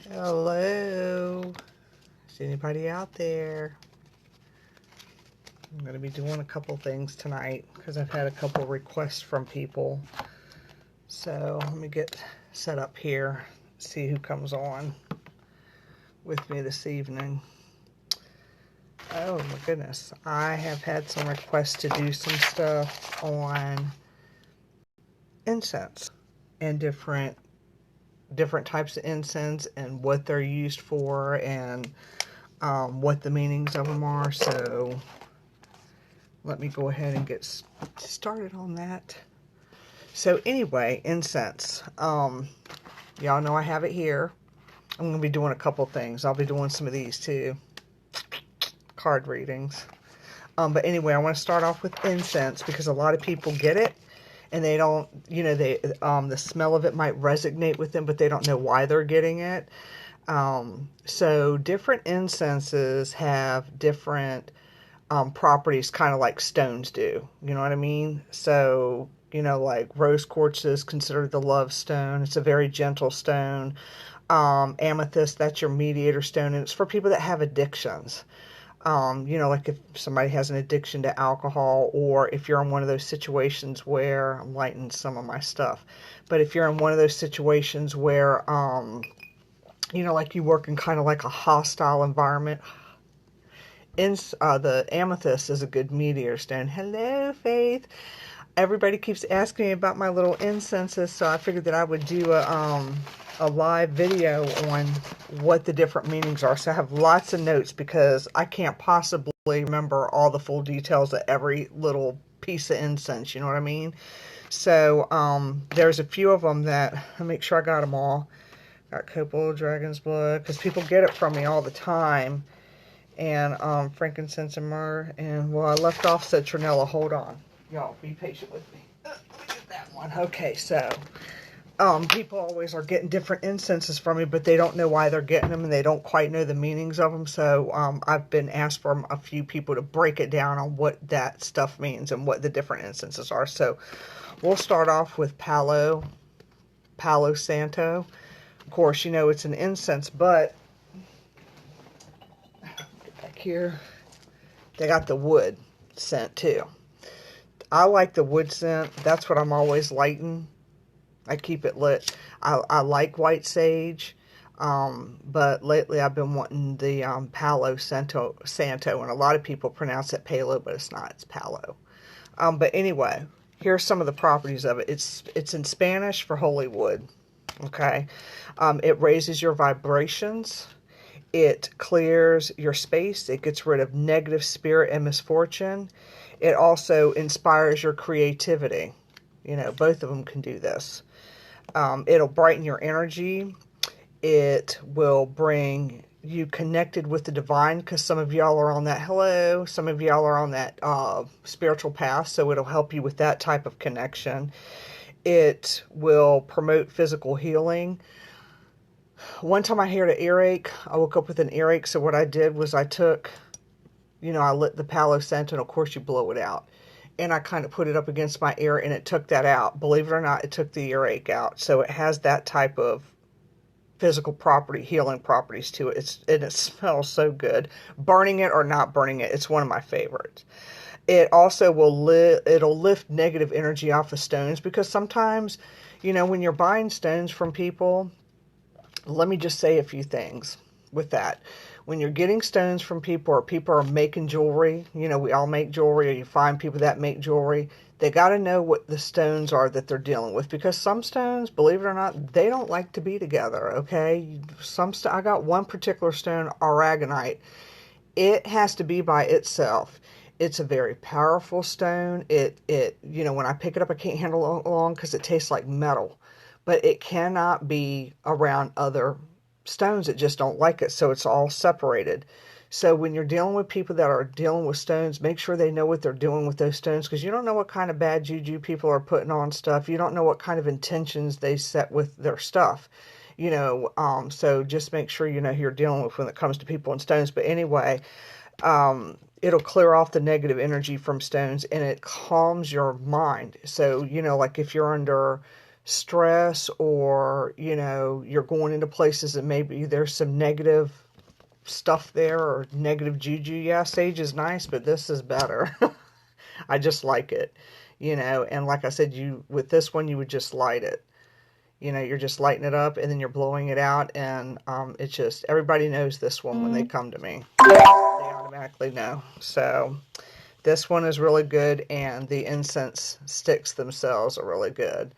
Hello. Is anybody out there? I'm going to be doing a couple things tonight because I've had a couple requests from people. So let me get set up here, see who comes on with me this evening. Oh my goodness. I have had some requests to do some stuff on incense and different types of incense and what they're used for and what the meanings of them are. So let me go ahead and get started on that. So anyway, incense. Y'all know I have it here. I'm going to be doing a couple things. I'll be doing some of these too. Card readings. But anyway, I want to start off with incense because a lot of people get it and they don't, the smell of it might resonate with them, but they don't know why they're getting it. So different incenses have different properties, kind of like stones do. You know what I mean? So, like rose quartz is considered the love stone. It's a very gentle stone. Amethyst, that's your mediator stone, and it's for people that have addictions. Like if somebody has an addiction to alcohol, or if you're in one of those situations where, I'm lighting some of my stuff, but if you're in one of those situations where, like you work in kind of like a hostile environment, the amethyst is a good mediator stone. Hello, Faith. Everybody keeps asking me about my little incenses, so I figured that I would do a live video on what the different meanings are. So I have lots of notes because I can't possibly remember all the full details of every little piece of incense, you know what I mean? So there's a few of them that, I'll make sure I got them all. Got copal, dragon's blood, because people get it from me all the time. And frankincense and myrrh. And, well, I left off citronella. Hold on. Y'all, be patient with me. Let me get that one. Okay, so people always are getting different incenses from me, but they don't know why they're getting them, and they don't quite know the meanings of them. So I've been asked from a few people to break it down on what that stuff means and what the different incenses are. So we'll start off with Palo Santo. Of course, it's an incense, but get back here. They got the wood scent too. I like the wood scent. That's what I'm always lighting. I keep it lit. I like white sage, but lately I've been wanting the Palo Santo, and a lot of people pronounce it Palo, but it's not. It's Palo. But anyway, here's some of the properties of it. It's in Spanish for holy wood. Okay, it raises your vibrations. It clears your space. It gets rid of negative spirit and misfortune. It also inspires your creativity. Both of them can do this. It'll brighten your energy. It will bring you connected with the divine, because some of y'all are on that, some of y'all are on that spiritual path, so it'll help you with that type of connection. It will promote physical healing. One time I had an earache. I woke up with an earache, so what I did was I took, I lit the Palo Santo, and of course you blow it out. And I kind of put it up against my ear, and it took that out. Believe it or not, it took the earache out. So it has that type of physical property, healing properties to it. And it smells so good. Burning it or not burning it, it's one of my favorites. It also it'll lift negative energy off of stones, because sometimes, when you're buying stones from people, let me just say a few things with that. When you're getting stones from people, or people are making jewelry, we all make jewelry, or you find people that make jewelry, they got to know what the stones are that they're dealing with, because some stones, believe it or not, they don't like to be together, okay? I got one particular stone, aragonite. It has to be by itself. It's a very powerful stone. When I pick it up, I can't handle it long because it tastes like metal. But it cannot be around other stones that just don't like it, so it's all separated. So when you're dealing with people that are dealing with stones, make sure they know what they're doing with those stones, because you don't know what kind of bad juju people are putting on stuff. You don't know what kind of intentions they set with their stuff. So just make sure you know who you're dealing with when it comes to people and stones. But anyway, it'll clear off the negative energy from stones, and it calms your mind. So, like if you're under stress, or, you know, you're going into places that maybe there's some negative stuff there or negative juju. Yeah, sage is nice, but this is better. I just like it, you know, and like I said, with this one, you would just light it. You know, you're just lighting it up and then you're blowing it out, and it's just, everybody knows this one when they come to me. They automatically know. So this one is really good, and the incense sticks themselves are really good.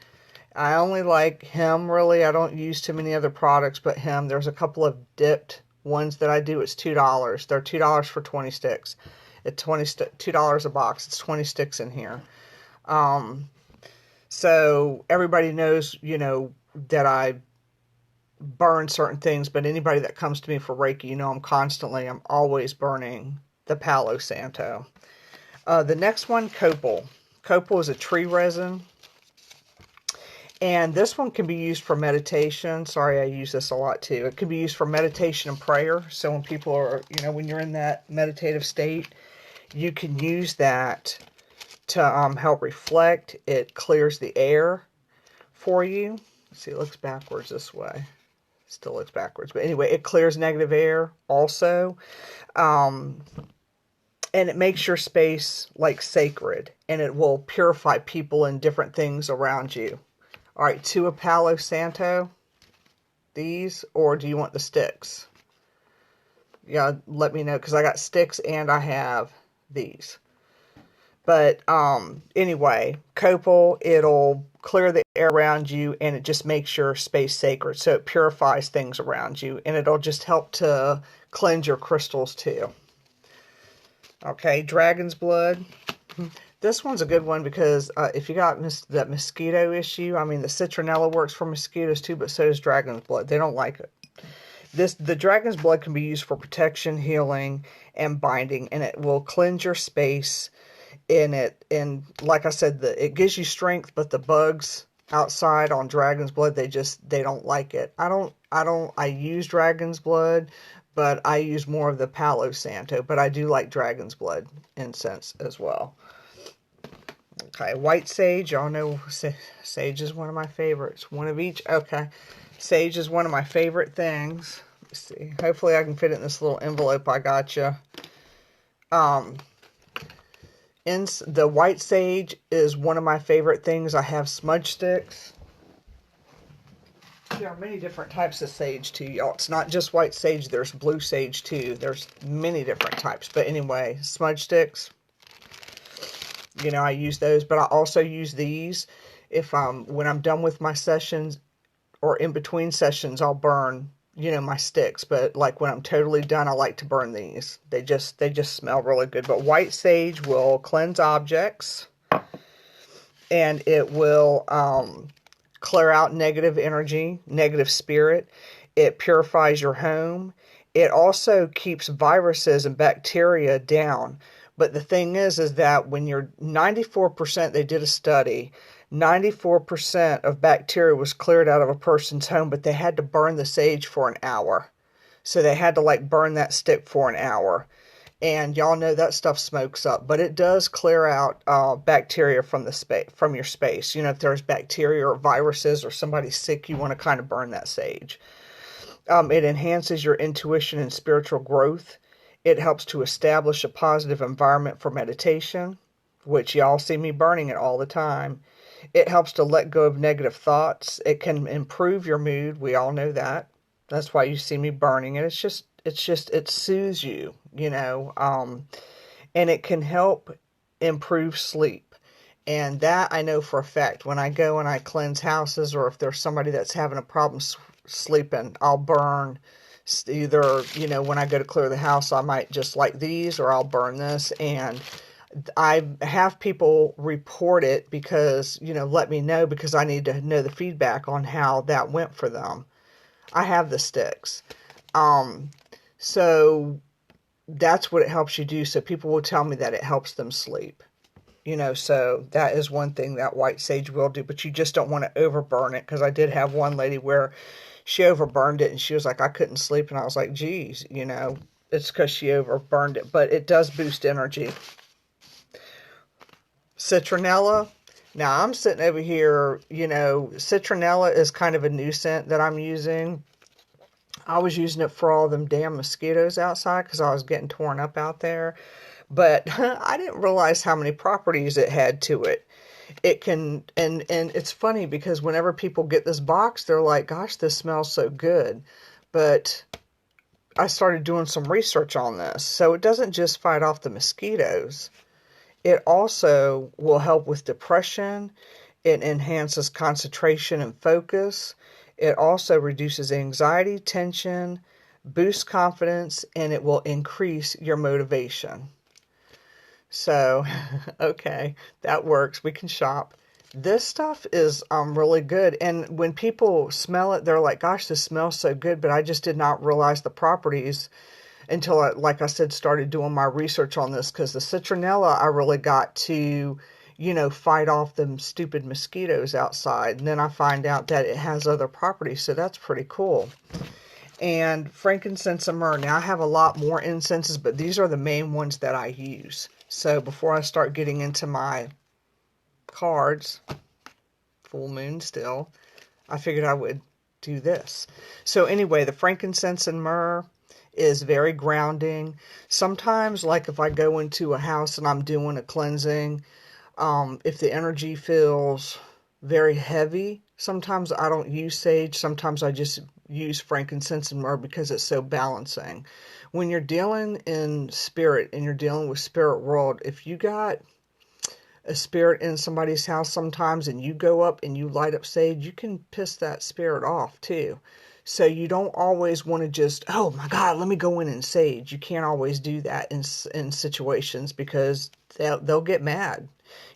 I only like him, really. I don't use too many other products but him. There's a couple of dipped ones that I do. It's $2. They're $2 for 20 sticks. It's $2 a box. It's 20 sticks in here. So everybody knows, you know, that I burn certain things, but anybody that comes to me for Reiki, you know, I'm always burning the Palo Santo. The next one, copal. Copal is a tree resin. And this one can be used for meditation. Sorry, I use this a lot too. It can be used for meditation and prayer. So when people are, you know, when you're in that meditative state, you can use that to help reflect. It clears the air for you. Let's see, it looks backwards this way. Still looks backwards. But anyway, it clears negative air also. And it makes your space like sacred. And it will purify people and different things around you. All right, 2 of Palo Santo, these, or do you want the sticks? Yeah, let me know, because I got sticks and I have these. But anyway, copal, it'll clear the air around you, and it just makes your space sacred. So it purifies things around you, and it'll just help to cleanse your crystals too. Okay, dragon's blood. This one's a good one because if you got that mosquito issue, I mean, the citronella works for mosquitoes too, but so does dragon's blood. They don't like it. The dragon's blood can be used for protection, healing, and binding, and it will cleanse your space. And like I said, it gives you strength, but the bugs outside on dragon's blood, they don't like it. I use dragon's blood, but I use more of the Palo Santo, but I do like dragon's blood incense as well. Okay, white sage. Y'all know sage is one of my favorites. One of each. Okay, sage is one of my favorite things. Let's see. Hopefully I can fit it in this little envelope I got you. The white sage is one of my favorite things. I have smudge sticks. There are many different types of sage too, y'all. It's not just white sage. There's blue sage too. There's many different types. But anyway, smudge sticks. You know, I use those, but I also use these when I'm done with my sessions or in between sessions, I'll burn, you know, my sticks. But like when I'm totally done, I like to burn these. They just smell really good. But white sage will cleanse objects, and it will clear out negative energy, negative spirit. It purifies your home. It also keeps viruses and bacteria down. But the thing is that when you're 94%, they did a study, 94% of bacteria was cleared out of a person's home, but they had to burn the sage for an hour. So they had to like burn that stick for an hour. And y'all know that stuff smokes up, but it does clear out bacteria from your space. You know, if there's bacteria or viruses or somebody's sick, you want to kind of burn that sage. It enhances your intuition and spiritual growth. It helps to establish a positive environment for meditation, which y'all see me burning it all the time. It helps to let go of negative thoughts. It can improve your mood. We all know that. That's why you see me burning it. It soothes you, you know, and it can help improve sleep. And that I know for a fact. When I go and I cleanse houses, or if there's somebody that's having a problem sleeping, I'll burn either, you know, when I go to clear the house, I might just light these, or I'll burn this. And I have people report it because, you know, let me know, because I need to know the feedback on how that went for them. I have the sticks. So that's what it helps you do. So people will tell me that it helps them sleep. You know, so that is one thing that white sage will do, but you just don't want to overburn it, because I did have one lady where she overburned it and she was like, I couldn't sleep. And I was like, geez, you know, it's because she overburned it, but it does boost energy. Citronella, Now, I'm sitting over here, citronella is kind of a new scent that I'm using. I was using it for all them damn mosquitoes outside because I was getting torn up out there. But I didn't realize how many properties it had to it. It can, and it's funny because whenever people get this box, they're like, gosh, this smells so good. But I started doing some research on this. So it doesn't just fight off the mosquitoes. It also will help with depression. It enhances concentration and focus. It also reduces anxiety, tension, boosts confidence, and it will increase your motivation. So, okay, that works. We can shop. This stuff is really good. And when people smell it, they're like, gosh, this smells so good. But I just did not realize the properties until I, like I said, started doing my research on this, because the citronella, I really got to, fight off them stupid mosquitoes outside. And then I find out that it has other properties. So that's pretty cool. And frankincense and myrrh. Now, I have a lot more incenses, but these are the main ones that I use. So before I start getting into my cards, full moon still, I figured I would do this. So anyway, the frankincense and myrrh is very grounding. Sometimes, like if I go into a house and I'm doing a cleansing, if the energy feels very heavy, sometimes I don't use sage. Sometimes I just use frankincense and myrrh because it's so balancing. When you're dealing in spirit and you're dealing with spirit world, if you got a spirit in somebody's house sometimes and you go up and you light up sage, you can piss that spirit off too. So you don't always want to just, oh my God, let me go in and sage. You can't always do that in situations because they'll get mad,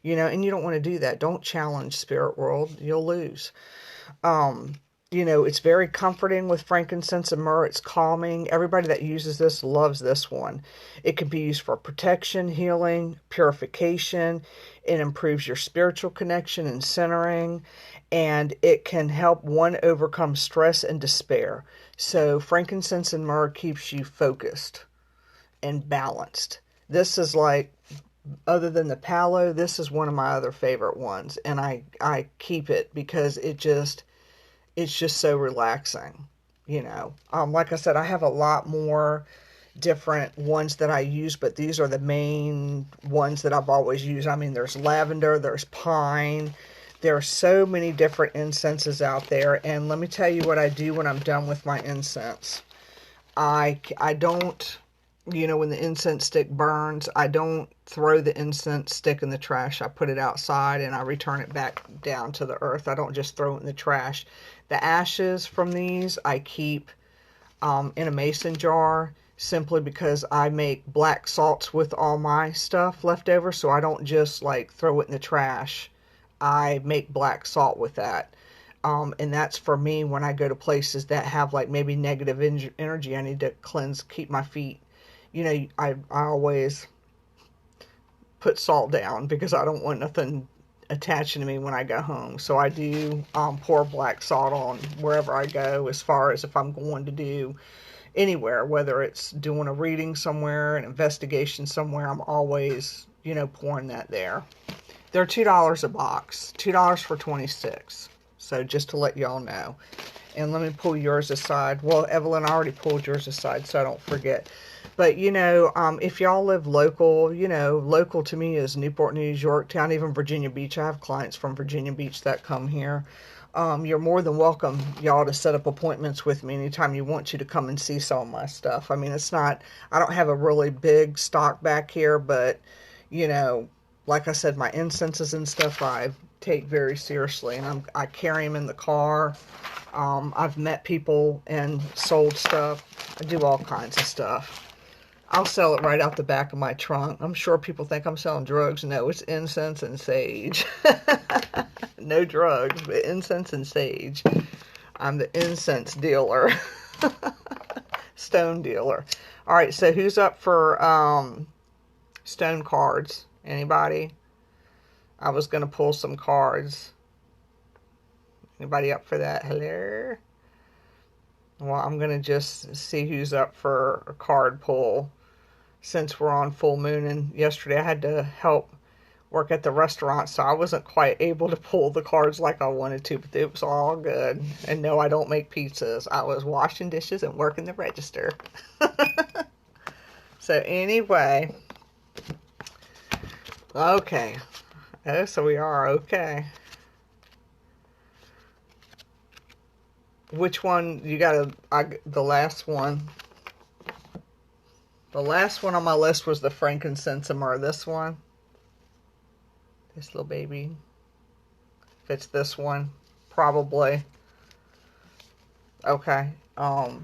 and you don't want to do that. Don't challenge spirit world. You'll lose. It's very comforting with frankincense and myrrh. It's calming. Everybody that uses this loves this one. It can be used for protection, healing, purification. It improves your spiritual connection and centering. And it can help one overcome stress and despair. So frankincense and myrrh keeps you focused and balanced. This is like, other than the palo, this is one of my other favorite ones. And I keep it because it's just so relaxing, Like I said, I have a lot more different ones that I use, but these are the main ones that I've always used. I mean, there's lavender, there's pine. There are so many different incenses out there. And let me tell you what I do when I'm done with my incense. I don't, when the incense stick burns, I don't throw the incense stick in the trash. I put it outside and I return it back down to the earth. I don't just throw it in the trash. The ashes from these I keep in a mason jar, simply because I make black salts with all my stuff left over, so I don't just like throw it in the trash. I make black salt with that. And that's for me when I go to places that have like maybe negative energy. I need to cleanse, keep my feet. I always put salt down because I don't want nothing attaching to me when I go home. So I do pour black salt on wherever I go, as far as if I'm going to do anywhere, whether it's doing a reading somewhere, an investigation somewhere, I'm always, pouring that there. They're $2 a box, $2 for 26. So just to let y'all know. And let me pull yours aside. Well, Evelyn, I already pulled yours aside, so I don't forget. But, if y'all live local, local to me is Newport News, Yorktown, even Virginia Beach. I have clients from Virginia Beach that come here. You're more than welcome, y'all, to set up appointments with me anytime you want to come and see some of my stuff. I mean, I don't have a really big stock back here, but, like I said, my incenses and stuff I take very seriously, and I carry them in the car. I've met people and sold stuff. I do all kinds of stuff. I'll sell it right out the back of my trunk. I'm sure people think I'm selling drugs. No, it's incense and sage. No drugs, but incense and sage. I'm the incense dealer. Stone dealer. All right, so who's up for stone cards? Anybody? I was going to pull some cards. Anybody up for that? Hello? Well, I'm going to just see who's up for a card pull since we're on full moon. And yesterday I had to help work at the restaurant, so I wasn't quite able to pull the cards like I wanted to, but it was all good. And no, I don't make pizzas. I was washing dishes and working the register. So anyway, okay. Oh, so we are okay. Which one you got? The last one. The last one on my list was the frankincense and myrrh. This one. This little baby. If it's this one, probably. Okay. Are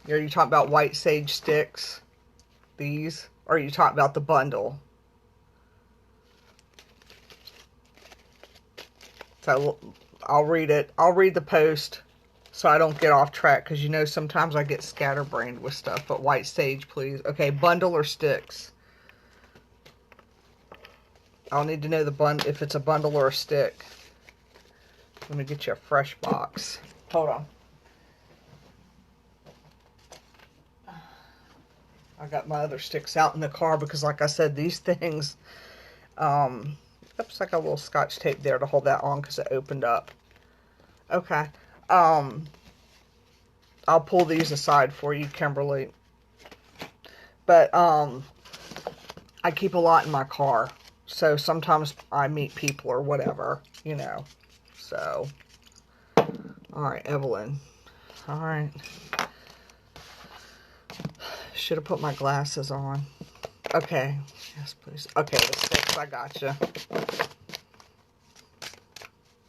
you talking about white sage sticks? These? Or are you talking about the bundle? So I'll read it. I'll read the post so I don't get off track, because you know sometimes I get scatterbrained with stuff. But white sage, please. Okay, bundle or sticks? I'll need to know the if it's a bundle or a stick. Let me get you a fresh box. Hold on. I got my other sticks out in the car because, like I said, these things, oops, I got a little scotch tape there to hold that on because it opened up. Okay. I'll pull these aside for you, Kimberly. But, I keep a lot in my car. So sometimes I meet people or whatever, you know. So, alright, Evelyn. Alright. Should have put my glasses on. Okay. Yes, please. Okay, the sticks, I gotcha.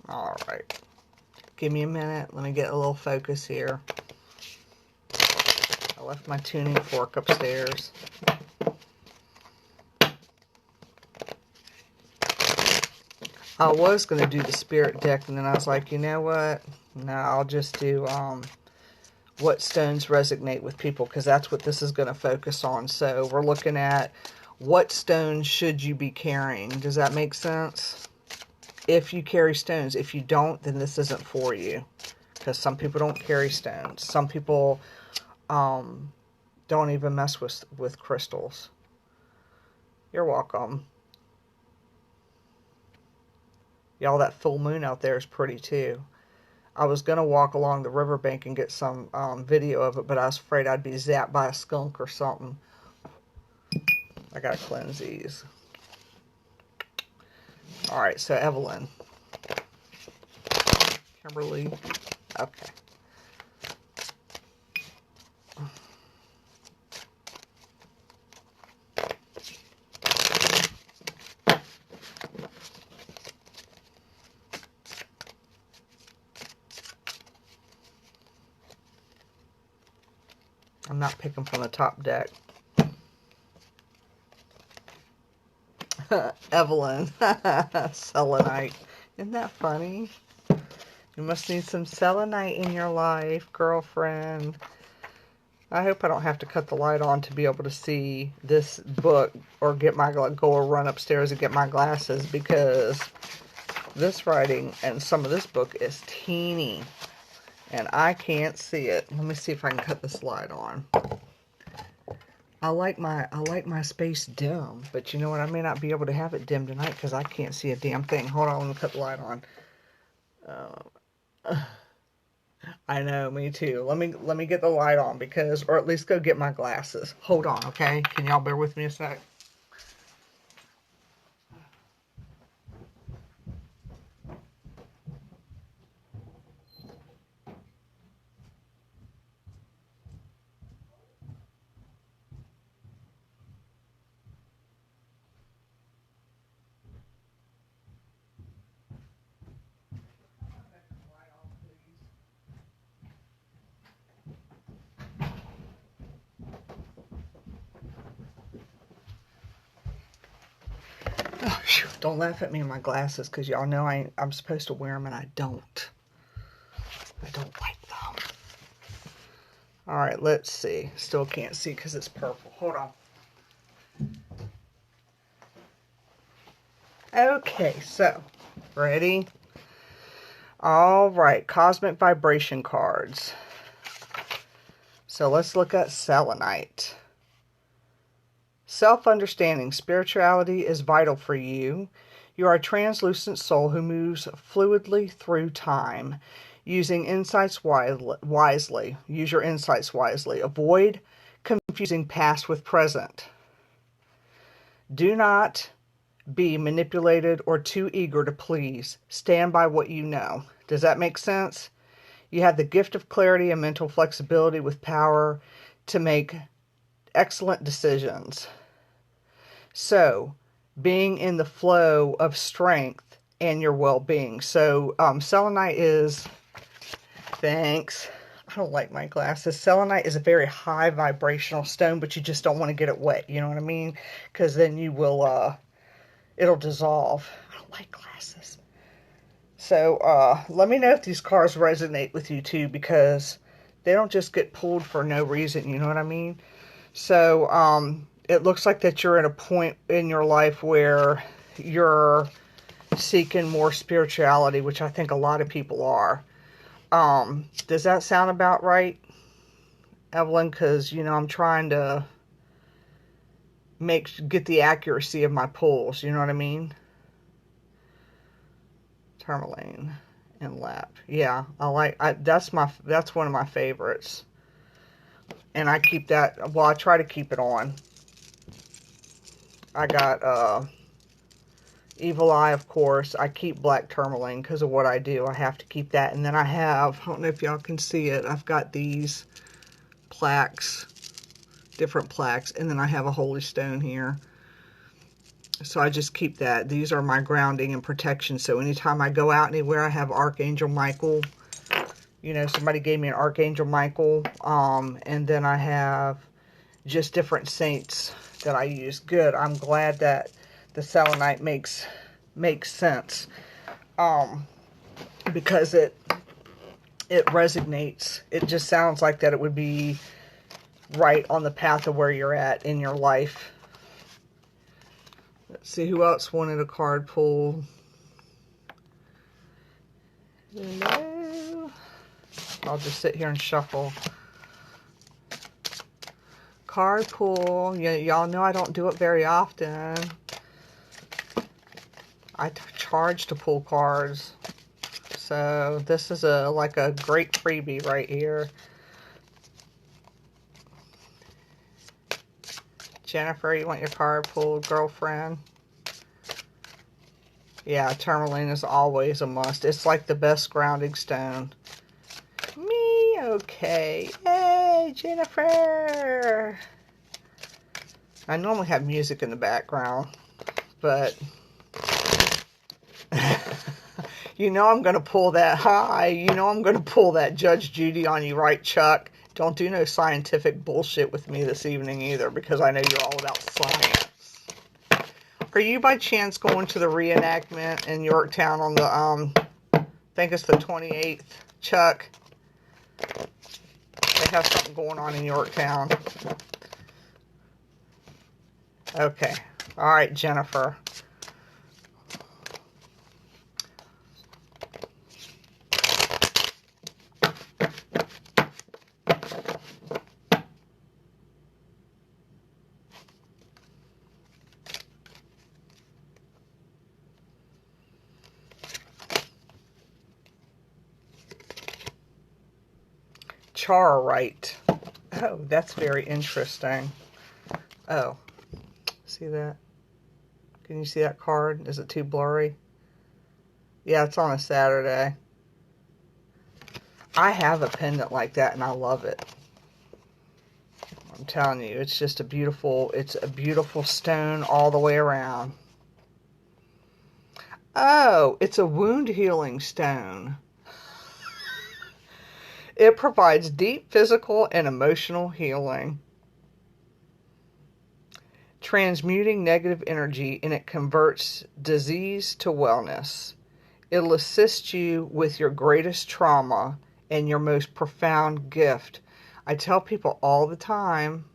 Alright. Give me a minute. Let me get a little focus here. I left my tuning fork upstairs. I was going to do the spirit deck, and then I was like, you know what? No, I'll just do what stones resonate with people, because that's what this is going to focus on. So we're looking at what stones should you be carrying. Does that make sense? If you carry stones. If you don't, then this isn't for you, because some people don't carry stones. Some people don't even mess with crystals. You're welcome. Y'all, that full moon out there is pretty too. I was going to walk along the riverbank and get some video of it, but I was afraid I'd be zapped by a skunk or something. I got to cleanse these. Alright, so Evelyn. Kimberly. Okay. I'm not picking from the top deck. Evelyn. Selenite. Isn't that funny? You must need some selenite in your life, girlfriend. I hope I don't have to cut the light on to be able to see this book, or go or run upstairs and get my glasses, because this writing and some of this book is teeny and I can't see it. Let me see if I can cut this light on. I like my space dim, but you know what? I may not be able to have it dim tonight because I can't see a damn thing. Hold on, let me cut the light on. I know, me too. Let me get the light on, because, or at least go get my glasses. Hold on, okay? Can y'all bear with me a sec? Oh, don't laugh at me in my glasses, because y'all know I'm supposed to wear them and I don't. I don't like them. Alright, let's see. Still can't see because it's purple. Hold on. Okay, so, ready? Alright, cosmic vibration cards. So let's look at selenite. Self-understanding. Spirituality is vital for you. You are a translucent soul who moves fluidly through time, using insights wisely. Use your insights wisely. Avoid confusing past with present. Do not be manipulated or too eager to please. Stand by what you know. Does that make sense? You have the gift of clarity and mental flexibility with power to make excellent decisions. So, being in the flow of strength and your well-being. So, selenite is, thanks, I don't like my glasses. Selenite is a very high vibrational stone, but you just don't want to get it wet. You know what I mean? Because then you will, it'll dissolve. I don't like glasses. So, let me know if these cards resonate with you too, because they don't just get pulled for no reason. You know what I mean? So, it looks like that you're at a point in your life where you're seeking more spirituality, which I think a lot of people are. Does that sound about right, Evelyn? Because, you know, I'm trying to get the accuracy of my pulls. You know what I mean? Tourmaline and lap. Yeah, that's one of my favorites. And I keep that, well, I try to keep it on. I got Evil Eye, of course. I keep black tourmaline because of what I do. I have to keep that. And then I don't know if y'all can see it, I've got these plaques, different plaques. And then I have a holy stone here. So I just keep that. These are my grounding and protection. So anytime I go out anywhere, I have Archangel Michael. You know, somebody gave me an Archangel Michael. And then I have just different saints that I use. Good. I'm glad that the selenite makes sense. Because it resonates. It just sounds like that it would be right on the path of where you're at in your life. Let's see who else wanted a card pull. Hello. I'll just sit here and shuffle. Card pull. Yeah, y'all know I don't do it very often. I charge to pull cards. So this is like a great freebie right here. Jennifer, you want your card pulled, girlfriend? Yeah, tourmaline is always a must. It's like the best grounding stone. Me, okay. Hey, Jennifer. I normally have music in the background, but you know I'm going to pull that high. You know I'm going to pull that Judge Judy on you, right, Chuck? Don't do no scientific bullshit with me this evening either, because I know you're all about science. Are you by chance going to the reenactment in Yorktown on the, I think it's the 28th, Chuck? They have something going on in Yorktown. Okay. All right, Jennifer. Charite. Oh, that's very interesting. Oh, see that? Can you see that card? Is it too blurry? Yeah, it's on a Saturday. I have a pendant like that and I love it. I'm telling you, it's just a beautiful stone all the way around. Oh, it's a wound healing stone. It provides deep physical and emotional healing, transmuting negative energy, and it converts disease to wellness. It'll assist you with your greatest trauma and your most profound gift. I tell people all the time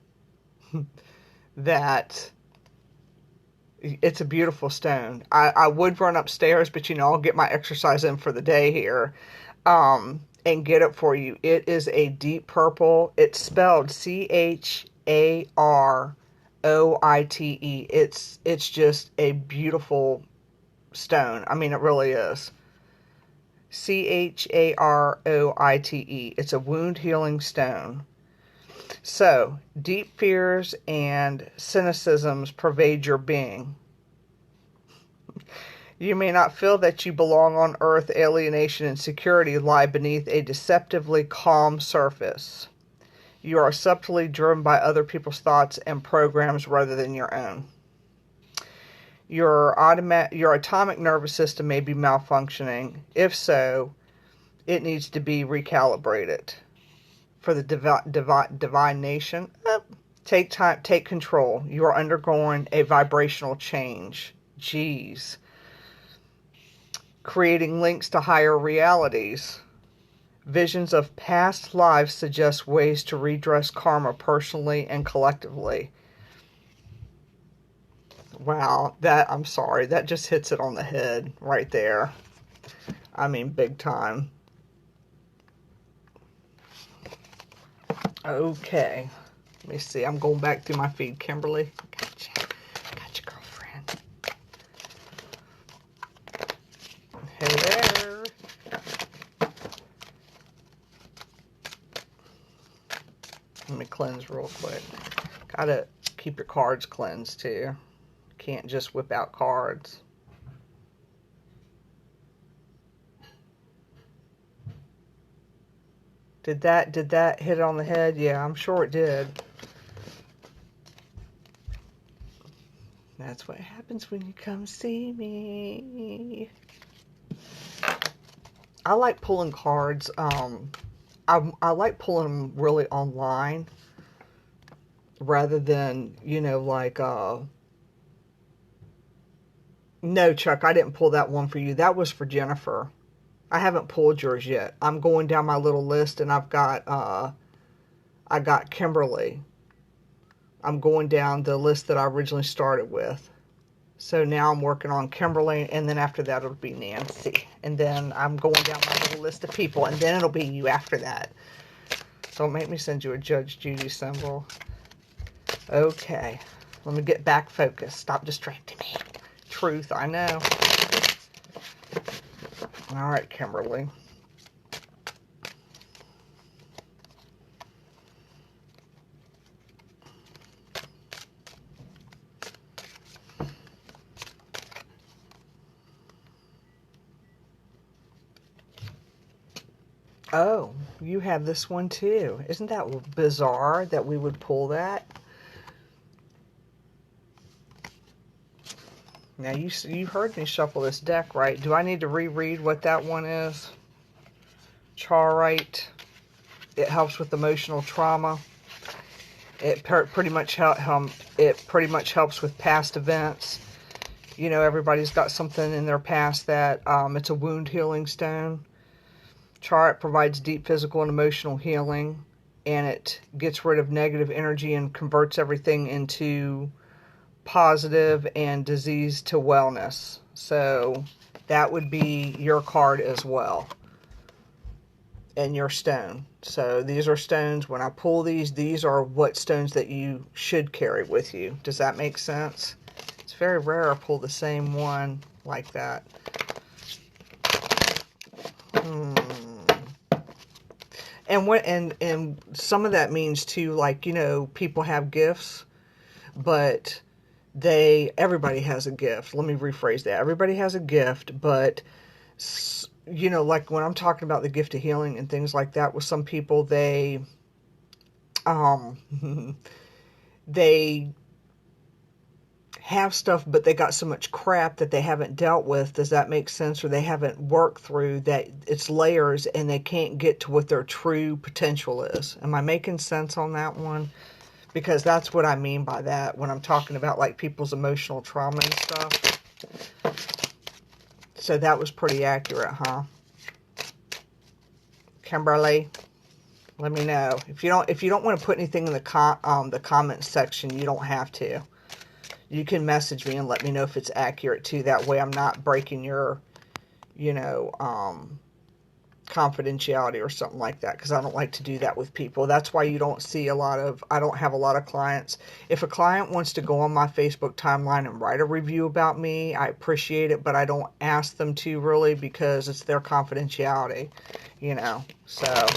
that it's a beautiful stone. I would run upstairs, but you know, I'll get my exercise in for the day here. And get it for you. It is a deep purple. It's spelled C-H-A-R-I-T-E. It's just a beautiful stone. I mean, it really is. Charoite. It's a wound healing stone. So, deep fears and cynicisms pervade your being. You may not feel that you belong on earth. Alienation and security lie beneath a deceptively calm surface. You are subtly driven by other people's thoughts and programs rather than your own. Your atomic nervous system may be malfunctioning. If so, it needs to be recalibrated. For the divine nation, take time, take control. You are undergoing a vibrational change. Jeez. Creating links to higher realities. Visions of past lives suggest ways to redress karma personally and collectively. Wow, I'm sorry, that just hits it on the head right there. I mean, big time. Okay, let me see. I'm going back through my feed. Kimberly, gotcha, girlfriend. Hey there. Let me cleanse real quick. Gotta keep your cards cleansed too. Can't just whip out cards. Did that hit it on the head? Yeah, I'm sure it did. That's what happens when you come see me. I like pulling cards. I like pulling them really online rather than, like, no, Chuck, I didn't pull that one for you. That was for Jennifer. I haven't pulled yours yet. I'm going down my little list and I got Kimberly. I'm going down the list that I originally started with. So now I'm working on Kimberly, and then after that it'll be Nancy. And then I'm going down my little list of people, and then it'll be you after that. Don't make me send you a Judge Judy symbol. Okay. Let me get back focused. Stop distracting me. Truth, I know. All right, Kimberly. Oh, you have this one too. Isn't that bizarre that we would pull that? Now, you heard me shuffle this deck, right? Do I need to reread what that one is? Charoite. It helps with emotional trauma. It pretty much helps with past events. Everybody's got something in their past that it's a wound healing stone. Charoite provides deep physical and emotional healing, and it gets rid of negative energy and converts everything into positive and disease to wellness. So that would be your card as well, and your stone. So these are stones. When I pull these are what stones that you should carry with you. Does that make sense? It's very rare I pull the same one like that. And some of that means too, like, people have gifts, but everybody has a gift. Let me rephrase that. Everybody has a gift, but like when I'm talking about the gift of healing and things like that, with some people, they have stuff, but they got so much crap that they haven't dealt with. Does that make sense? Or they haven't worked through that. It's layers, and they can't get to what their true potential is. Am I making sense on that one? Because that's what I mean by that when I'm talking about, like, people's emotional trauma and stuff. So that was pretty accurate, huh? Kimberly, let me know. If you don't want to put anything in the comment section, you don't have to. You can message me and let me know if it's accurate too. That way I'm not breaking your, confidentiality or something like that, because I don't like to do that with people. That's why you don't see I don't have a lot of clients. If a client wants to go on my Facebook timeline and write a review about me, I appreciate it, but I don't ask them to really, because it's their confidentiality, So,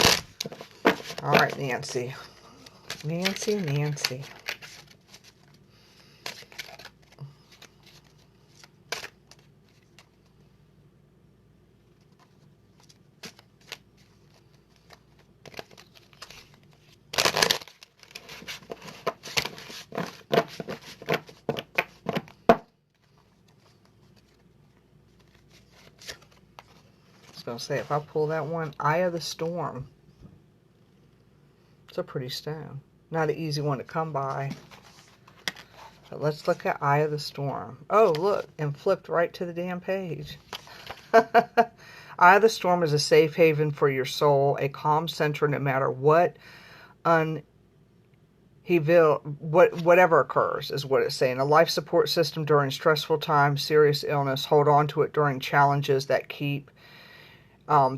all right, Nancy. Nancy. I was going to say, if I pull that one, Eye of the Storm. It's a pretty stone. Not an easy one to come by. But let's look at Eye of the Storm. Oh, look, and flipped right to the damn page. Eye of the Storm is a safe haven for your soul, a calm center no matter what whatever occurs, is what it's saying. A life support system during stressful times, serious illness. Hold on to it during challenges that keep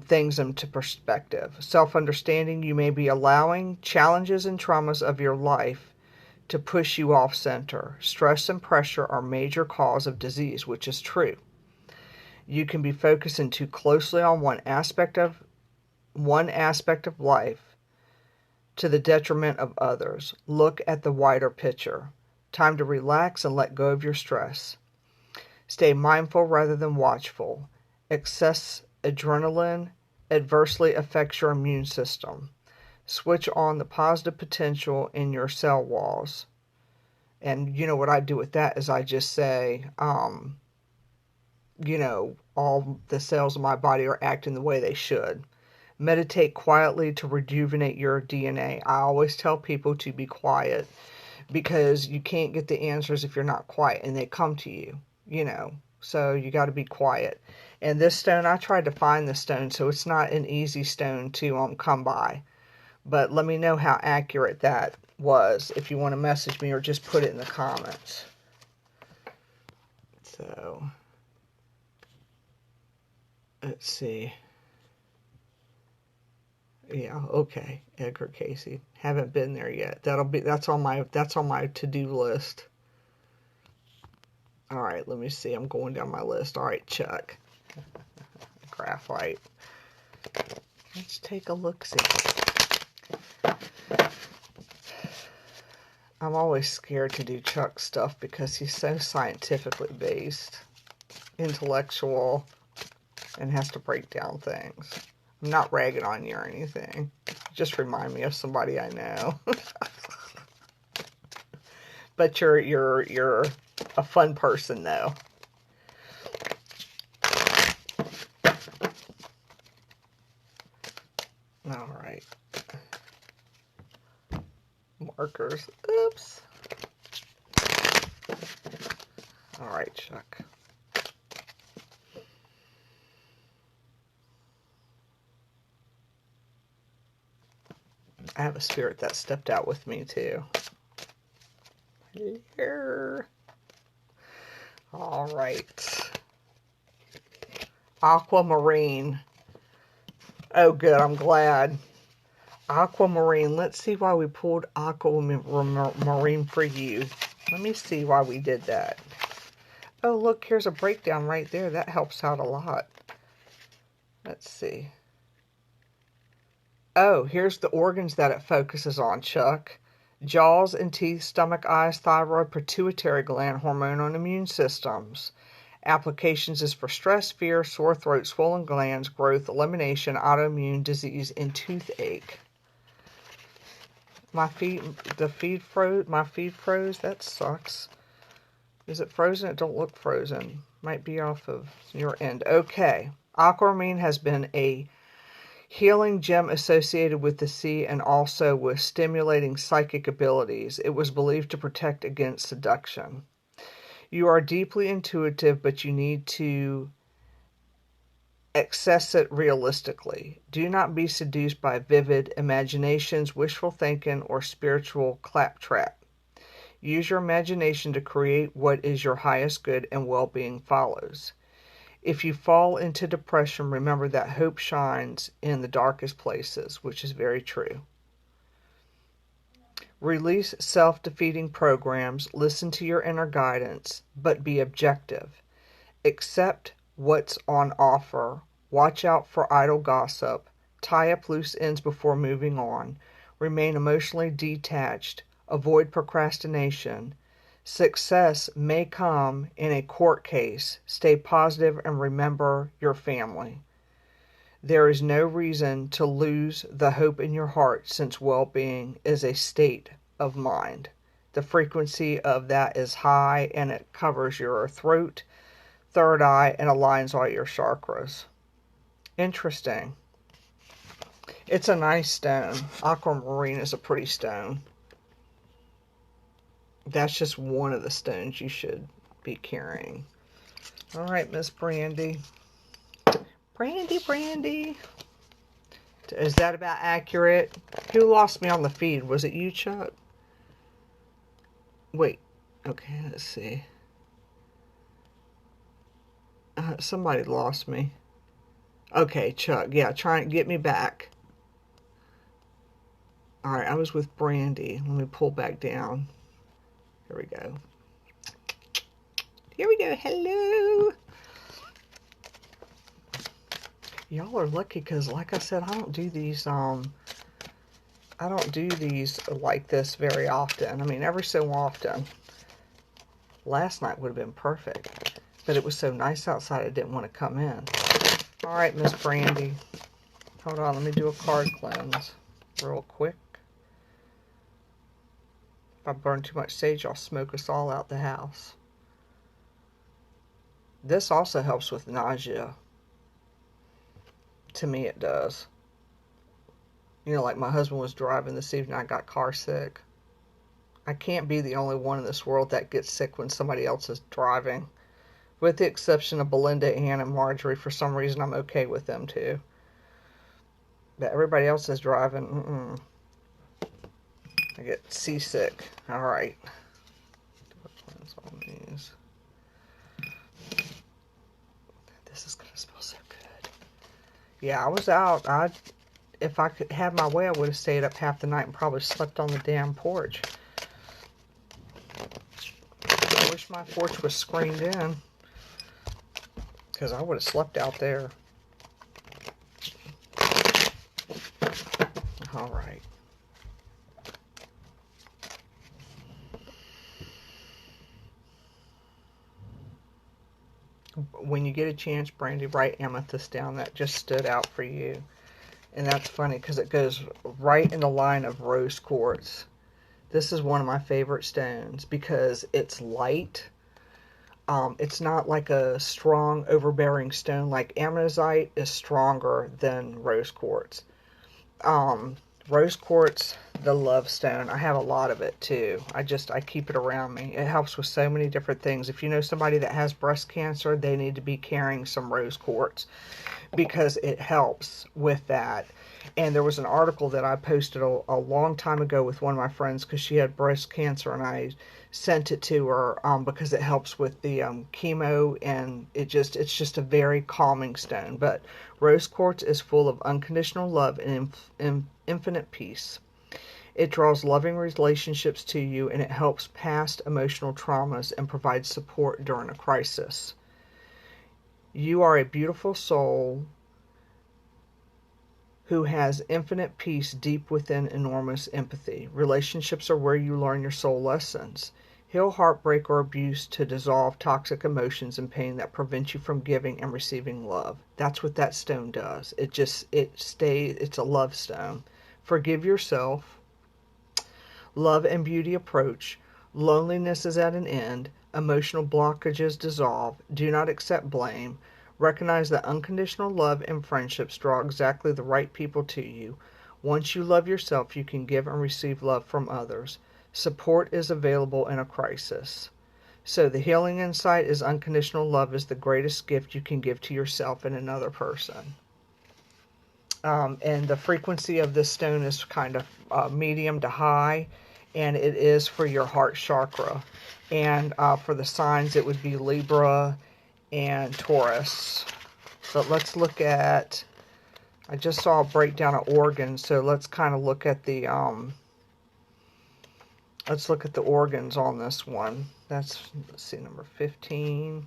things into perspective. Self-understanding. You may be allowing challenges and traumas of your life to push you off center. Stress and pressure are major cause of disease, which is true. You can be focusing too closely on one aspect of life to the detriment of others. Look at the wider picture. Time to relax and let go of your stress. Stay mindful rather than watchful. Excess adrenaline adversely affects your immune system. Switch on the positive potential in your cell walls. And what I do with that is I just say, all the cells of my body are acting the way they should. Meditate quietly to rejuvenate your DNA. I always tell people to be quiet, because you can't get the answers if you're not quiet, and they come to you, So you got to be quiet. And this stone, I tried to find this stone, so it's not an easy stone to come by. But let me know how accurate that was if you want to message me, or just put it in the comments. So, let's see. Yeah, okay, Edgar Casey. Haven't been there yet. That's on my to-do list. All right, let me see. I'm going down my list. All right, Chuck. Graphite. Let's take a look-see. I'm always scared to do Chuck stuff because he's so scientifically based, intellectual, and has to break down things. I'm not ragging on you or anything. Just remind me of somebody I know. But you're a fun person, though. All right. Markers. Oops. All right, Chuck. I have a spirit that stepped out with me, too. Here. All right. Aquamarine. Oh, good. I'm glad. Aquamarine. Let's see why we pulled Aquamarine for you. Let me see why we did that. Oh, look. Here's a breakdown right there. That helps out a lot. Let's see. Oh, here's the organs that it focuses on, Chuck. Jaws and teeth, stomach, eyes, thyroid, pituitary gland, hormone and immune systems. Applications is for stress, fear, sore throat, swollen glands, growth, elimination, autoimmune disease, and toothache. My feed froze. That sucks. Is it frozen? It don't look frozen. Might be off of your end. Okay. Aquamarine has been a healing gem associated with the sea and also with stimulating psychic abilities. It was believed to protect against seduction. You are deeply intuitive, but you need to access it realistically. Do not be seduced by vivid imaginations, wishful thinking, or spiritual claptrap. Use your imagination to create what is your highest good, and well-being follows. If you fall into depression, remember that hope shines in the darkest places, which is very true. Release self-defeating programs, listen to your inner guidance, but be objective. Accept what's on offer. Watch out for idle gossip. Tie up loose ends before moving on. Remain emotionally detached. Avoid procrastination. Success may come in a court case. Stay positive and remember your family. There is no reason to lose the hope in your heart, since well-being is a state of mind. The frequency of that is high, and it covers your throat, third eye, and aligns all your chakras. Interesting. It's a nice stone. Aquamarine is a pretty stone. That's just one of the stones you should be carrying. All right, Miss Brandy. Brandy. Is that about accurate? Who lost me on the feed? Was it you, Chuck? Wait. Okay, let's see. Somebody lost me. Okay, Chuck. Yeah, try and get me back. All right, I was with Brandy. Let me pull back down. Here we go. Hello. Y'all are lucky because, like I said, I don't do these like this very often. I mean, every so often. Last night would have been perfect, but it was so nice outside I didn't want to come in. All right, Miss Brandy. Hold on, let me do a card cleanse real quick. If I burn too much sage, I'll smoke us all out the house. This also helps with nausea. To me, it does. You know, like my husband was driving this evening, I got car sick. I can't be the only one in this world that gets sick when somebody else is driving. With the exception of Belinda, Ann, and Marjorie, for some reason I'm okay with them too. But everybody else is driving, I get seasick. Alright. This is going to smell so good. Yeah, I was out. If I could have my way, I would have stayed up half the night and probably slept on the damn porch. I wish my porch was screened in, because I would have slept out there. All right. When you get a chance, Brandy, write amethyst down. That just stood out for you. And that's funny because it goes right in the line of rose quartz. This is one of my favorite stones because it's light. It's not like a strong, overbearing stone. Like amethyst is stronger than rose quartz. Rose quartz, the love stone. I have a lot of it too. I keep it around me. It helps with so many different things. If you know somebody that has breast cancer, they need to be carrying some rose quartz because it helps with that. And there was an article that I posted a long time ago with one of my friends because she had breast cancer, and I sent it to her because it helps with the chemo, and it's just a very calming stone. But rose quartz is full of unconditional love and infinite peace. It draws loving relationships to you, and it helps past emotional traumas and provides support during a crisis. You are a beautiful soul who has infinite peace deep within enormous empathy. Relationships are where you learn your soul lessons. Heal heartbreak or abuse to dissolve toxic emotions and pain that prevent you from giving and receiving love. That's what that stone does. It's a love stone. Forgive yourself. Love and beauty approach. Loneliness is at an end. Emotional blockages dissolve. Do not accept blame. Recognize that unconditional love and friendships draw exactly the right people to you. Once you love yourself, you can give and receive love from others. Support is available in a crisis. So the healing insight is unconditional love is the greatest gift you can give to yourself and another person. And the frequency of this stone is kind of medium to high, and it is for your heart chakra. And for the signs, it would be Libra and Taurus. But let's look at, I just saw a breakdown of organs, so let's kind of look at the organs on this one. Let's see, number 15.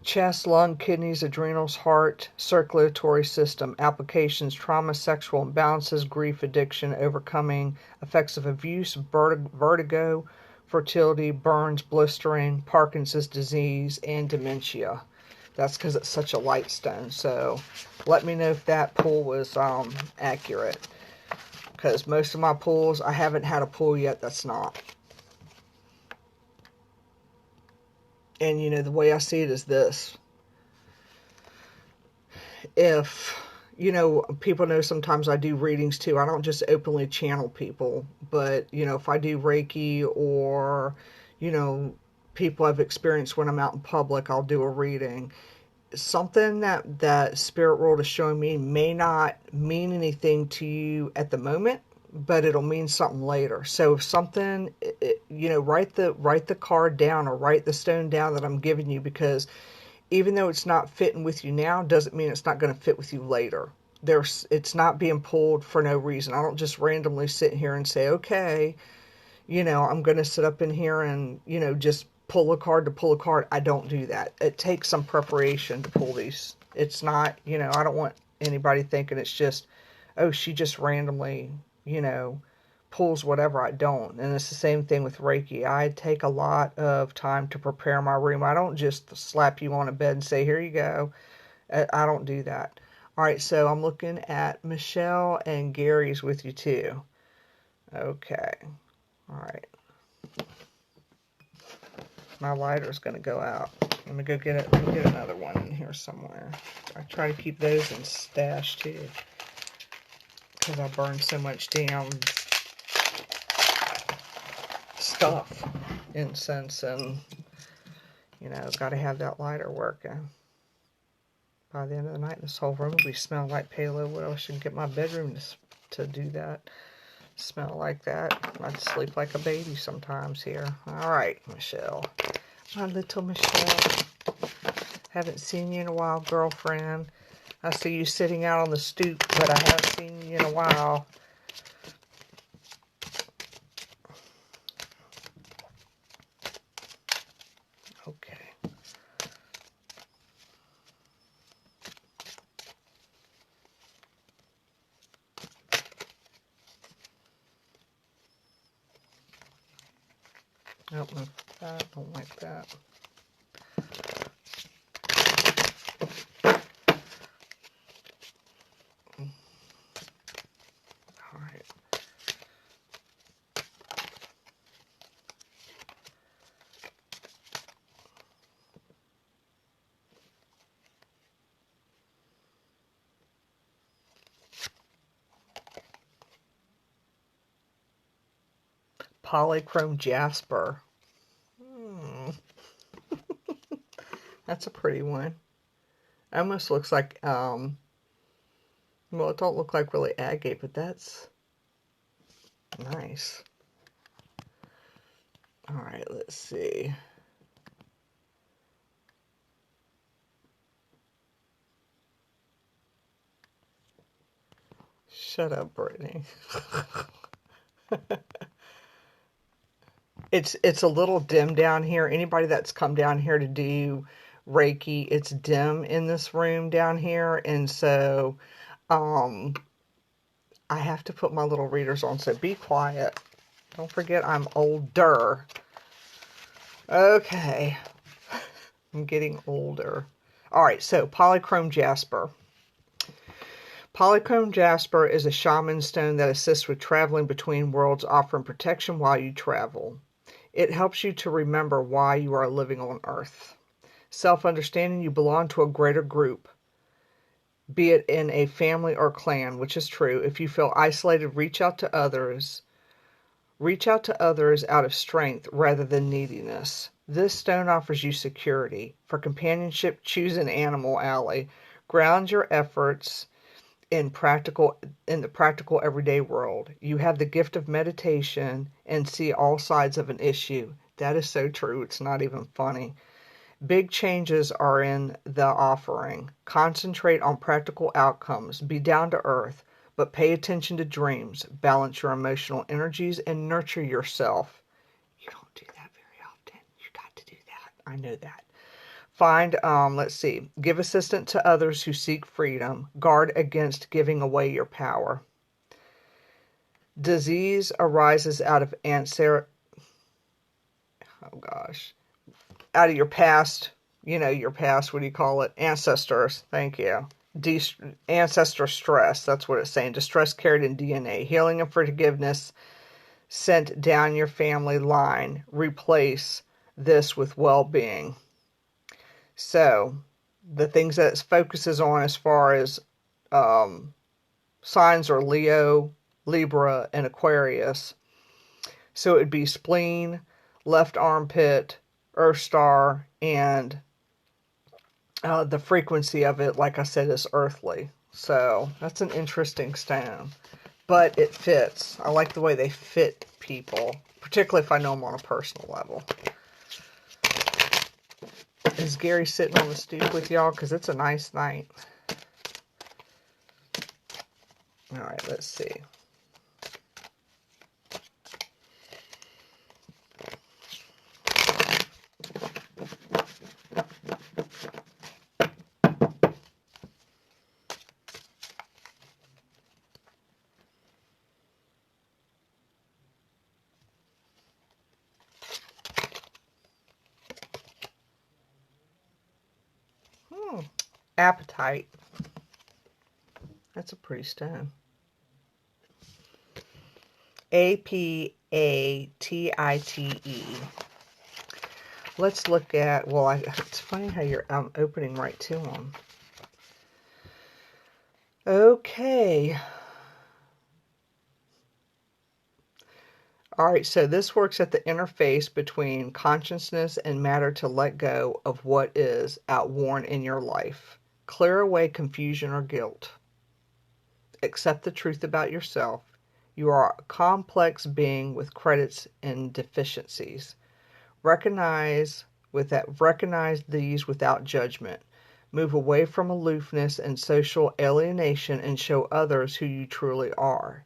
Chest, lung, kidneys, adrenals, heart, circulatory system, applications, trauma, sexual imbalances, grief, addiction, overcoming effects of abuse, vertigo, fertility, burns, blistering, Parkinson's disease, and dementia. That's because it's such a light stone. So let me know if that pull was accurate. Because most of my pulls, I haven't had a pull yet that's not. And, you know, the way I see it is this. If, you know, people know sometimes I do readings too. I don't just openly channel people. But, you know, if I do Reiki or, you know, people I've experienced when I'm out in public, I'll do a reading. Something that Spirit World is showing me may not mean anything to you at the moment, but it'll mean something later. So if something, you know, write the card down or write the stone down that I'm giving you, because even though it's not fitting with you now, doesn't mean it's not going to fit with you later. It's not being pulled for no reason. I don't just randomly sit here and say, okay, you know, I'm going to sit up in here and, you know, just pull a card to pull a card. I don't do that. It takes some preparation to pull these. It's not, you know, I don't want anybody thinking it's just, oh, she just randomly, you know, pulls whatever. I don't. And it's the same thing with Reiki. I take a lot of time to prepare my room. I don't just slap you on a bed and say, here you go. I don't do that. All right, so I'm looking at Michelle and Gary's with you too. Okay. All right. My lighter's going to go out. Let me go get it. Let me get another one in here somewhere. I try to keep those in stash too, because I burn so much damn stuff, incense, and, you know, got to have that lighter working. By the end of the night, this whole room will be smelling like palo wood. I should get my bedroom to do that. Smell like that. I'd sleep like a baby sometimes here. All right, Michelle. My little Michelle. Haven't seen you in a while, girlfriend. I see you sitting out on the stoop, but I haven't seen you in a while. Okay. Don't like that. Don't like that. All right. Polychrome jasper. That's a pretty one. Almost looks like, well, it don't look like really agate, but that's nice. All right, let's see. Shut up, Brittany. It's a little dim down here. Anybody that's come down here to do Reiki, it's dim in this room down here, and so I have to put my little readers on, so be quiet. Don't forget I'm older. Okay. I'm getting older. All right, so polychrome jasper. Polychrome jasper is a shaman stone that assists with traveling between worlds, offering protection while you travel. It helps you to remember why you are living on Earth. Self-understanding you belong to a greater group, be it in a family or clan, which is true. If you feel isolated, reach out to others. Reach out to others out of strength rather than neediness. This stone offers you security. For companionship, choose an animal ally. Ground your efforts in the practical everyday world. You have the gift of meditation and see all sides of an issue. That is so true. It's not even funny. Big changes are in the offering. Concentrate on practical outcomes. Be down to earth, but pay attention to dreams. Balance your emotional energies and nurture yourself. You don't do that very often. You got to do that. I know that. Find, let's see, give assistance to others who seek freedom. Guard against giving away your power. Disease arises out of out of your past, your past, what do you call it? Ancestors. Thank you. Ancestor stress. That's what it's saying. Distress carried in DNA. Healing and forgiveness sent down your family line. Replace this with well-being. So, the things that it focuses on as far as signs are Leo, Libra, and Aquarius. So it would be spleen, left armpit, Earth star, and the frequency of it, like I said, is earthly. So that's an interesting stone. But it fits. I like the way they fit people, particularly if I know them on a personal level. Is Gary sitting on the stoop with y'all? Because it's a nice night. All right, let's see. Appetite. That's a pretty stone. Apatite. Let's look at, well, it's funny how I'm opening right to them. Okay. All right, so this works at the interface between consciousness and matter to let go of what is outworn in your life. Clear away confusion or guilt. Accept the truth about yourself. You are a complex being with credits and deficiencies. Recognize these without judgment. Move away from aloofness and social alienation and show others who you truly are.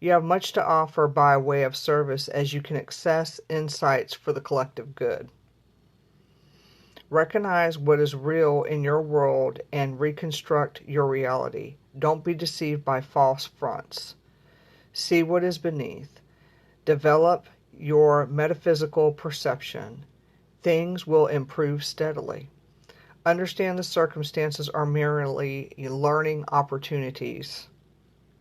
You have much to offer by way of service as you can access insights for the collective good. Recognize what is real in your world and reconstruct your reality. Don't be deceived by false fronts. See what is beneath. Develop your metaphysical perception. Things will improve steadily. Understand the circumstances are merely learning opportunities.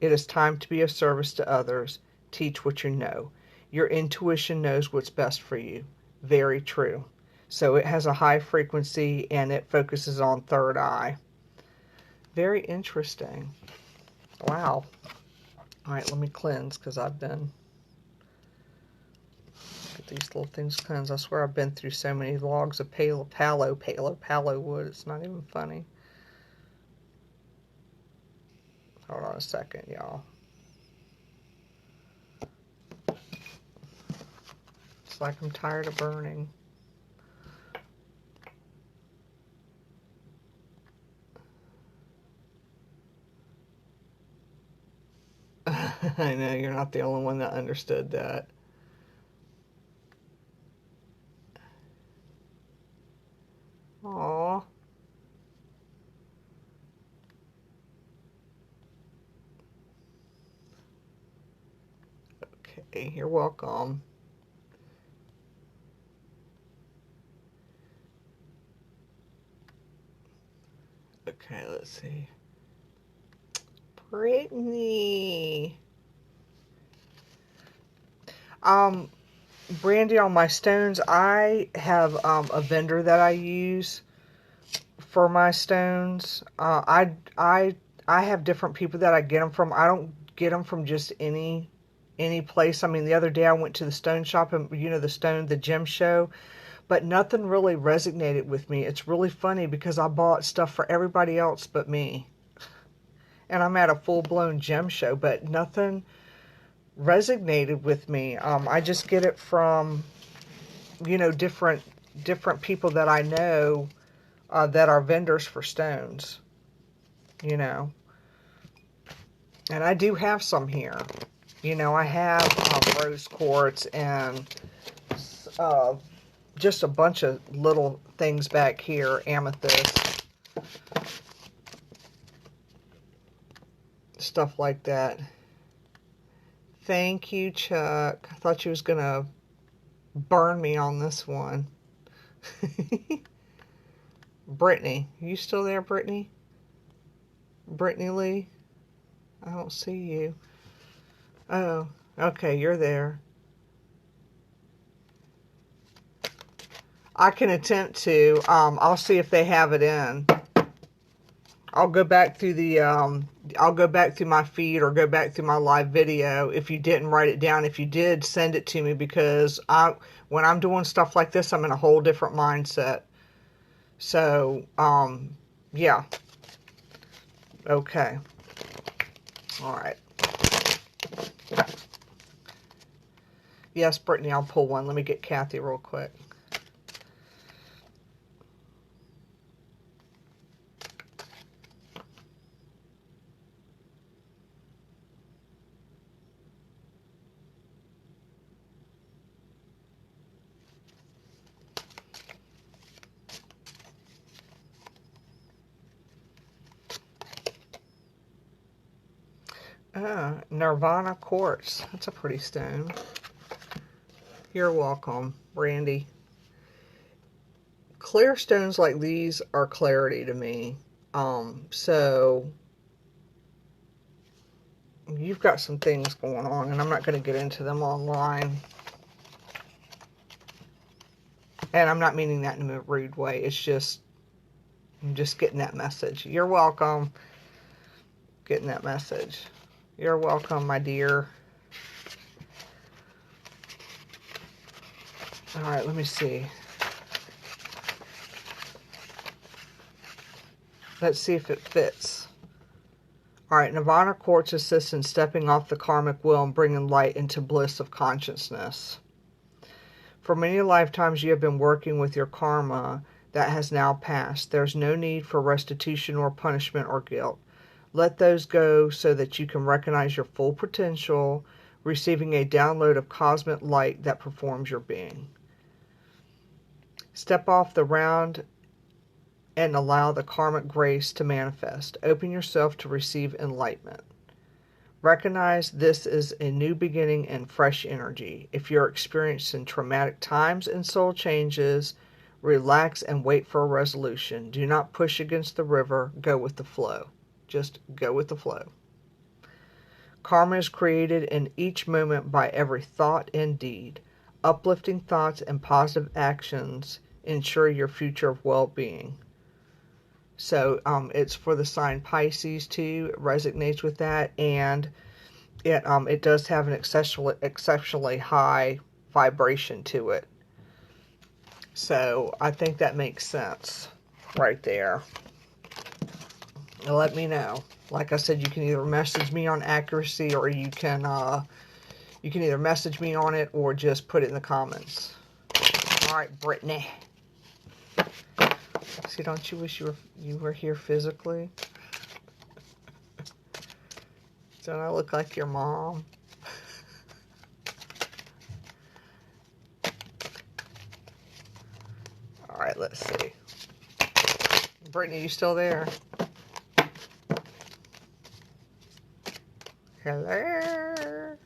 It is time to be of service to others. Teach what you know. Your intuition knows what's best for you. Very true. So it has a high frequency and it focuses on third eye. Very interesting. Wow. All right, let me cleanse because I've been... Get these little things cleansed. I swear I've been through so many logs of palo wood. It's not even funny. Hold on a second, y'all. It's like I'm tired of burning. I know, you're not the only one that understood that. Aww. Okay, you're welcome. Okay, let's see. Brittany. Brandy, on my stones, I have a vendor that I use for my stones. I have different people that I get them from. I don't get them from just any place. I mean, the other day I went to the stone shop and, the gem show, but nothing really resonated with me. It's really funny because I bought stuff for everybody else but me. And I'm at a full-blown gem show, but nothing resonated with me. I just get it from, different different people that I know that are vendors for stones, you know. And I do have some here. You know, I have rose quartz and just a bunch of little things back here, amethyst, stuff like that. Thank you, Chuck. I thought you was going to burn me on this one. Brittany, you still there, Brittany? Brittany Lee? I don't see you. Oh, okay, you're there. I can attempt to. I'll see if they have it in. I'll go back through the, I'll go back through my feed or go back through my live video. If you didn't write it down, if you did, send it to me, because when I'm doing stuff like this, I'm in a whole different mindset. So, yeah. Okay. All right. Yes, Brittany, I'll pull one. Let me get Kathy real quick. Nirvana quartz. That's a pretty stone. You're welcome, Randy. Clear stones like these are clarity to me. So you've got some things going on, and I'm not going to get into them online. And I'm not meaning that in a rude way. It's just, I'm just getting that message. You're welcome. Getting that message. You're welcome, my dear. All right, let me see. Let's see if it fits. All right, Nirvana quartz assists in stepping off the karmic wheel and bringing light into bliss of consciousness. For many lifetimes you have been working with your karma that has now passed. There's no need for restitution or punishment or guilt. Let those go so that you can recognize your full potential, receiving a download of cosmic light that performs your being. Step off the round and allow the karmic grace to manifest. Open yourself to receive enlightenment. Recognize this is a new beginning and fresh energy. If you're experiencing traumatic times and soul changes, relax and wait for a resolution. Do not push against the river. Go with the flow. Just go with the flow. Karma is created in each moment by every thought and deed. Uplifting thoughts and positive actions ensure your future of well-being. So it's for the sign Pisces too. It resonates with that, and it does have an exceptionally high vibration to it. So I think that makes sense right there. Let me know. Like I said, you can either message me on accuracy, or you can either message me on it or just put it in the comments. All right, Brittany. See, don't you wish you were here physically? Don't I look like your mom? All right, let's see. Brittany, you still there? Hello?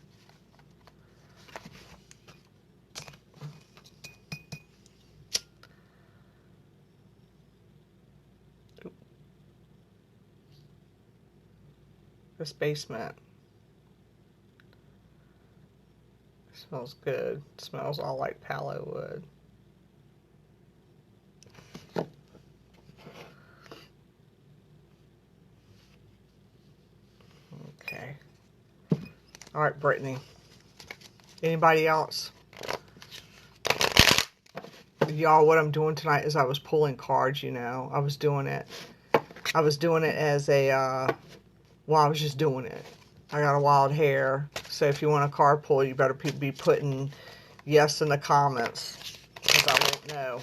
This basement smells good. It smells all like palo wood. Okay. All right, Brittany. Anybody else? Y'all, what I'm doing tonight is I was pulling cards, you know. I was doing it as a, well, I was just doing it. I got a wild hair. So if you want a card pull, you better be putting yes in the comments. because I won't know.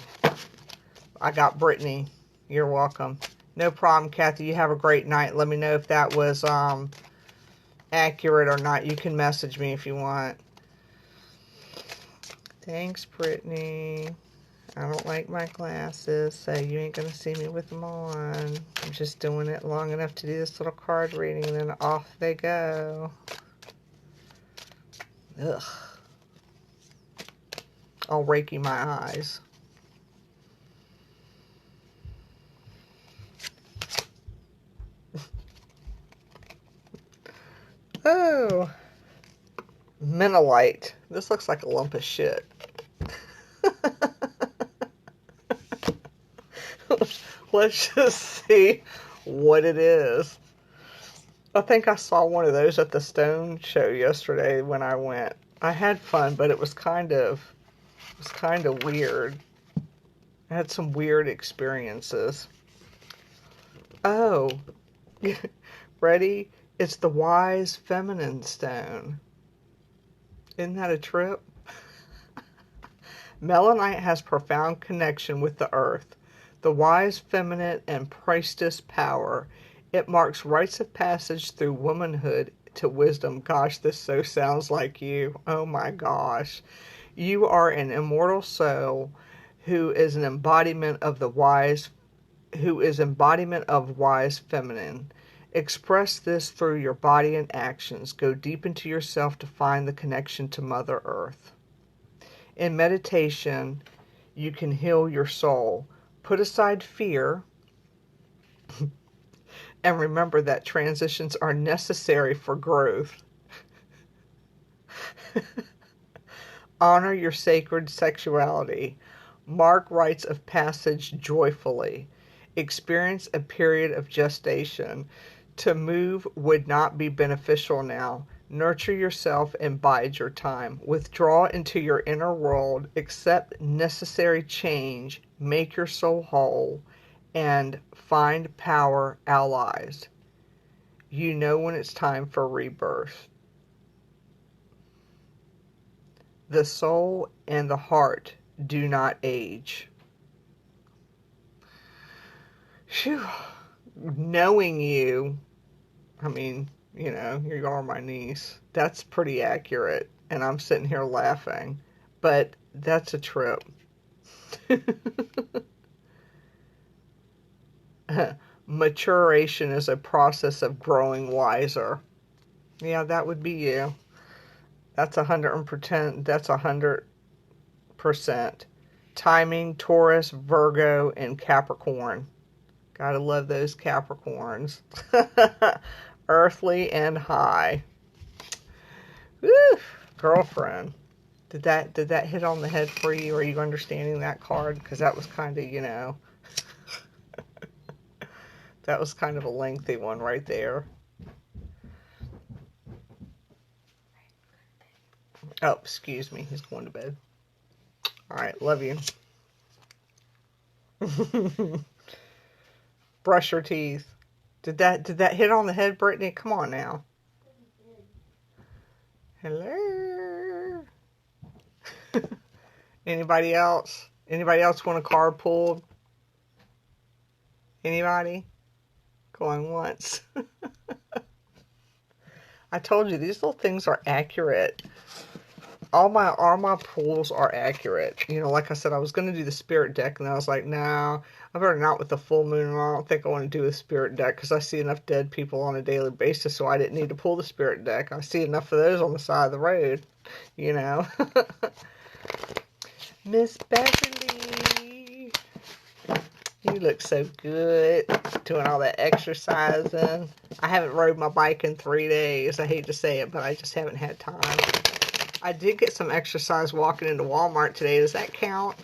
I got Brittany. You're welcome. No problem, Kathy. You have a great night. Let me know if that was accurate or not. You can message me if you want. Thanks, Brittany. I don't like my glasses, so you ain't going to see me with them on. I'm just doing it long enough to do this little card reading, and then off they go. Ugh. All raky my eyes. Oh. Menolite. This looks like a lump of shit. Let's just see what it is. I think I saw one of those at the Stone show yesterday when I went. I had fun, but it was kind of weird. I had some weird experiences. Oh, ready? It's the Wise Feminine Stone. Isn't that a trip? Melanite has profound connection with the earth, the wise feminine and priestess power. It marks rites of passage through womanhood to wisdom. Gosh, this so sounds like you. Oh my gosh. You are an immortal soul who is an embodiment of wise feminine. Express this through your body and actions. Go deep into yourself to find the connection to Mother Earth. In meditation, you can heal your soul. Put aside fear and remember that transitions are necessary for growth. Honor your sacred sexuality. Mark rites of passage joyfully. Experience a period of gestation. To move would not be beneficial now. Nurture yourself and bide your time. Withdraw into your inner world. Accept necessary change. Make your soul whole. And find power allies. You know when it's time for rebirth. The soul and the heart do not age. Phew. Knowing you, I mean, you know, you are my niece. That's pretty accurate. And I'm sitting here laughing. But that's a trip. Maturation is a process of growing wiser. Yeah, that would be you. That's 100%. That's 100%. Timing, Taurus, Virgo, and Capricorn. Gotta love those Capricorns. Earthly and high. Woo, girlfriend. Did that hit on the head for you? Are you understanding that card? Because that was kind of, you know, that was kind of a lengthy one right there. Oh, excuse me. He's going to bed. All right, love you. Brush your teeth. Did that hit on the head, Brittany? Come on now. Hello. Anybody else? Anybody else want a card pulled? Anybody? Going once. I told you these little things are accurate. All my pulls are accurate. You know, like I said, I was going to do the spirit deck, and I was like, no, I better not with the full moon. I don't think I want to do a spirit deck because I see enough dead people on a daily basis, so I didn't need to pull the spirit deck. I see enough of those on the side of the road, you know. Miss Beverly, you look so good doing all that exercising. I haven't rode my bike in 3 days. I hate to say it, but I just haven't had time. I did get some exercise walking into Walmart today. Does that count?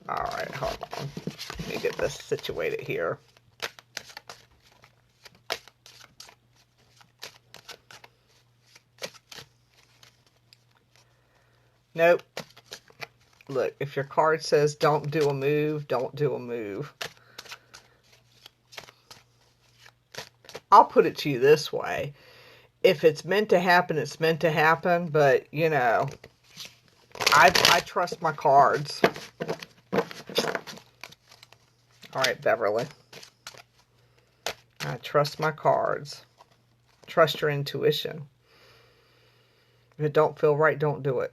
Alright, hold on. Let me get this situated here. Nope. Look, if your card says don't do a move, don't do a move. I'll put it to you this way. If it's meant to happen, it's meant to happen. But, you know, I trust my cards. All right, Beverly. I trust my cards. Trust your intuition. If it don't feel right, don't do it.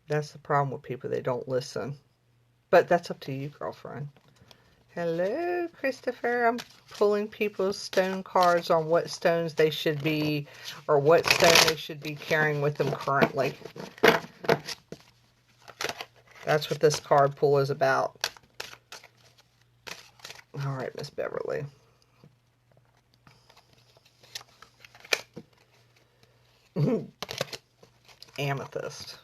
That's the problem with people. They don't listen. But that's up to you, girlfriend. Hello, Christopher. I'm pulling people's stone cards on what stones they should be, or what stone they should be carrying with them currently. That's what this card pull is about. All right, Miss Beverly. Amethyst.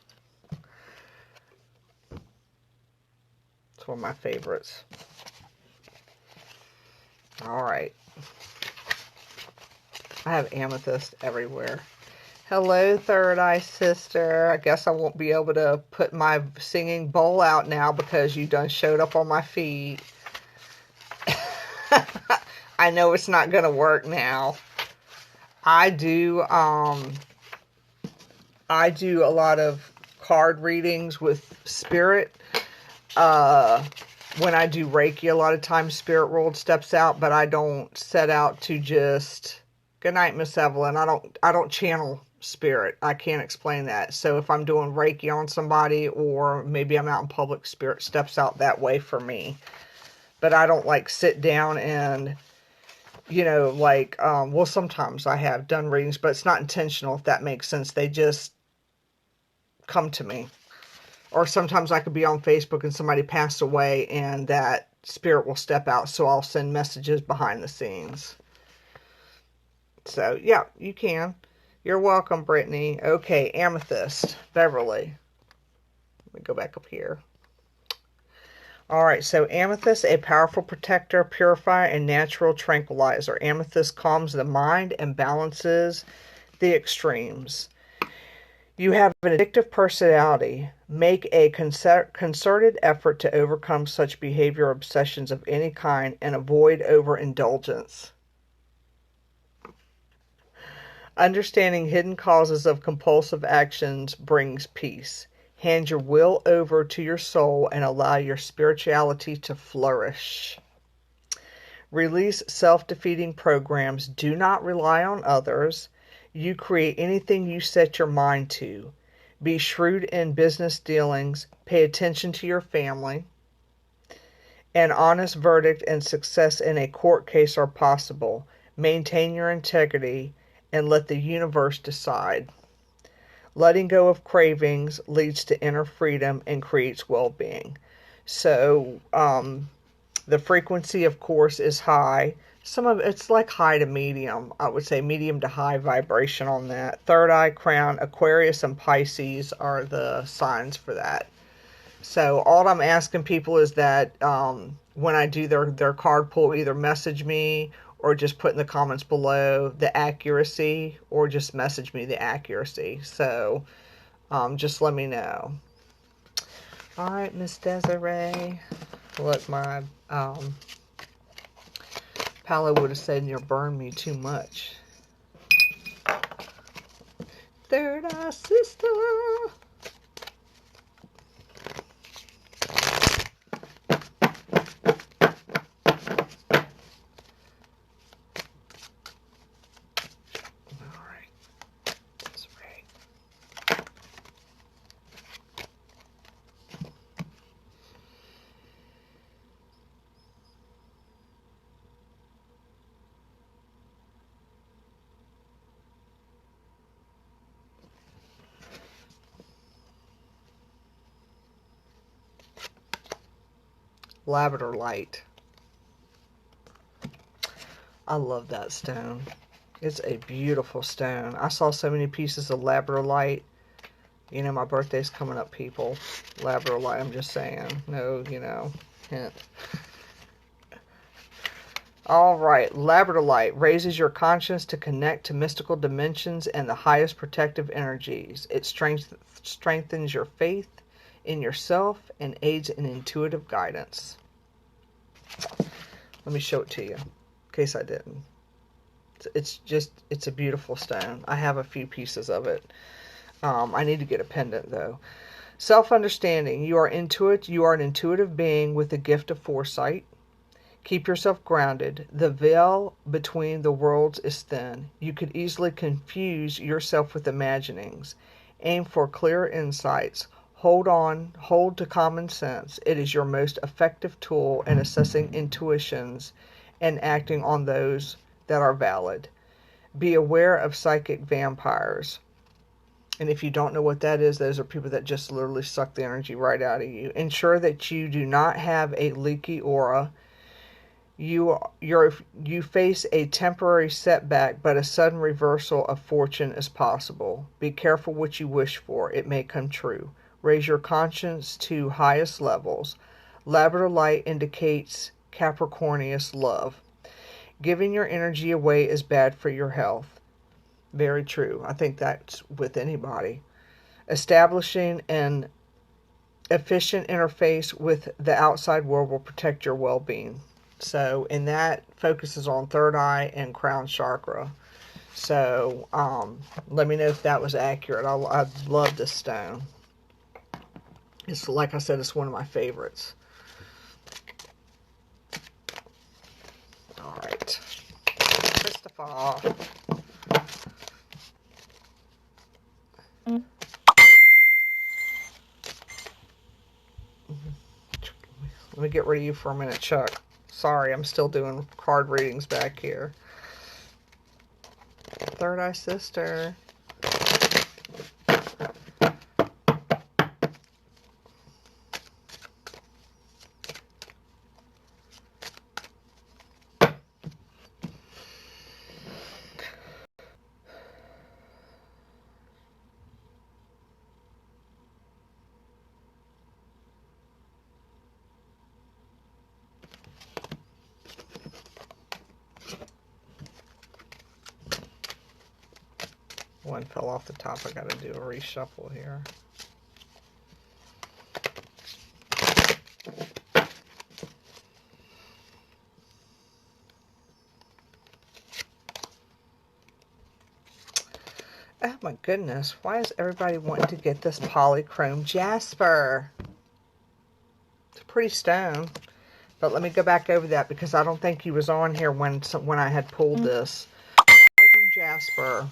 It's one of my favorites. All right. I have amethyst everywhere. Hello, Third Eye Sister. I guess I won't be able to put my singing bowl out now because you done showed up on my feed. I know it's not going to work now. I do a lot of card readings with spirit. When I do Reiki, a lot of times Spirit World steps out, but I don't set out to just, good night, Miss Evelyn. I don't channel spirit. I can't explain that. So if I'm doing Reiki on somebody, or maybe I'm out in public, Spirit steps out that way for me. But I don't like sit down and, you know, like, well, sometimes I have done readings, but it's not intentional, if that makes sense. They just come to me. Or sometimes I could be on Facebook and somebody passed away and that spirit will step out. So I'll send messages behind the scenes. So, yeah, you can. You're welcome, Brittany. Okay, Amethyst. Beverly. Let me go back up here. All right, so Amethyst, a powerful protector, purifier, and natural tranquilizer. Amethyst calms the mind and balances the extremes. You have an addictive personality. Make a concerted effort to overcome such behavior or obsessions of any kind and avoid overindulgence. Understanding hidden causes of compulsive actions brings peace. Hand your will over to your soul and allow your spirituality to flourish. Release self-defeating programs. Do not rely on others. You create anything you set your mind to. Be shrewd in business dealings. Pay attention to your family. An honest verdict and success in a court case are possible. Maintain your integrity and let the universe decide. Letting go of cravings leads to inner freedom and creates well-being. So, the frequency, of course, is high. Some of it's like high to medium. I would say medium to high vibration on that. Third eye, crown, Aquarius, and Pisces are the signs for that. So all I'm asking people is that when I do their card pull, either message me or just put in the comments below the accuracy, or just message me the accuracy. So just let me know. All right, Miss Desiree. Look, my Paolo would have said you burned me too much. Third eye sister. All right. That's right. Lavender light. I love that stone. It's a beautiful stone. I saw so many pieces of labradorite. You know, my birthday's coming up, people. Labradorite, I'm just saying. No, you know, hint. All right, labradorite raises your conscience to connect to mystical dimensions and the highest protective energies. It strengthens your faith in yourself and aids in intuitive guidance. Let me show it to you, in case I didn't. It's a beautiful stone. I have a few pieces of it. I need to get a pendant, though. Self-understanding. You are an intuitive being with the gift of foresight. Keep yourself grounded. The veil between the worlds is thin. You could easily confuse yourself with imaginings. Aim for clear insights. Hold to common sense. It is your most effective tool in assessing intuitions and acting on those that are valid. Be aware of psychic vampires. And if you don't know what that is, those are people that just literally suck the energy right out of you. Ensure that you do not have a leaky aura. You face a temporary setback, but a sudden reversal of fortune is possible. Be careful what you wish for. It may come true. Raise your conscience to highest levels. Labrador light indicates Capricornius love. Giving your energy away is bad for your health. Very true. I think that's with anybody. Establishing an efficient interface with the outside world will protect your well-being. So, and that focuses on third eye and crown chakra. So, let me know if that was accurate. I love this stone. It's, like I said, it's one of my favorites. All right. Christopher. Let me get rid of you for a minute, Chuck. Sorry, I'm still doing card readings back here. Third Eye Sister. One fell off the top. I got to do a reshuffle here. Oh my goodness. Why is everybody wanting to get this polychrome jasper? It's a pretty stone. But let me go back over that because I don't think he was on here when I had pulled this. Polychrome jasper.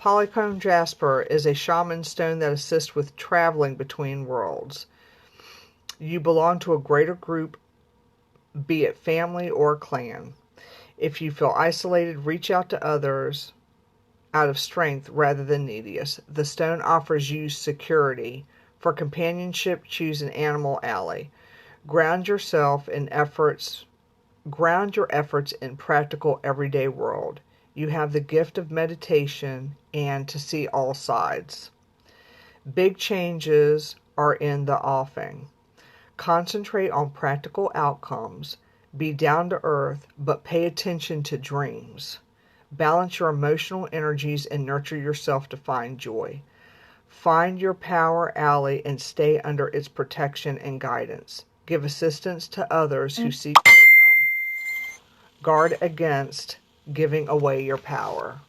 Polychrome jasper is a shaman stone that assists with traveling between worlds. You belong to a greater group, be it family or clan. If you feel isolated, reach out to others out of strength rather than neediness. The stone offers you security. For companionship, choose an animal ally. Ground your efforts in practical everyday world. You have the gift of meditation and to see all sides. Big changes are in the offing. Concentrate on practical outcomes. Be down to earth, but pay attention to dreams. Balance your emotional energies and nurture yourself to find joy. Find your power ally and stay under its protection and guidance. Give assistance to others who seek freedom. Guard against giving away your power.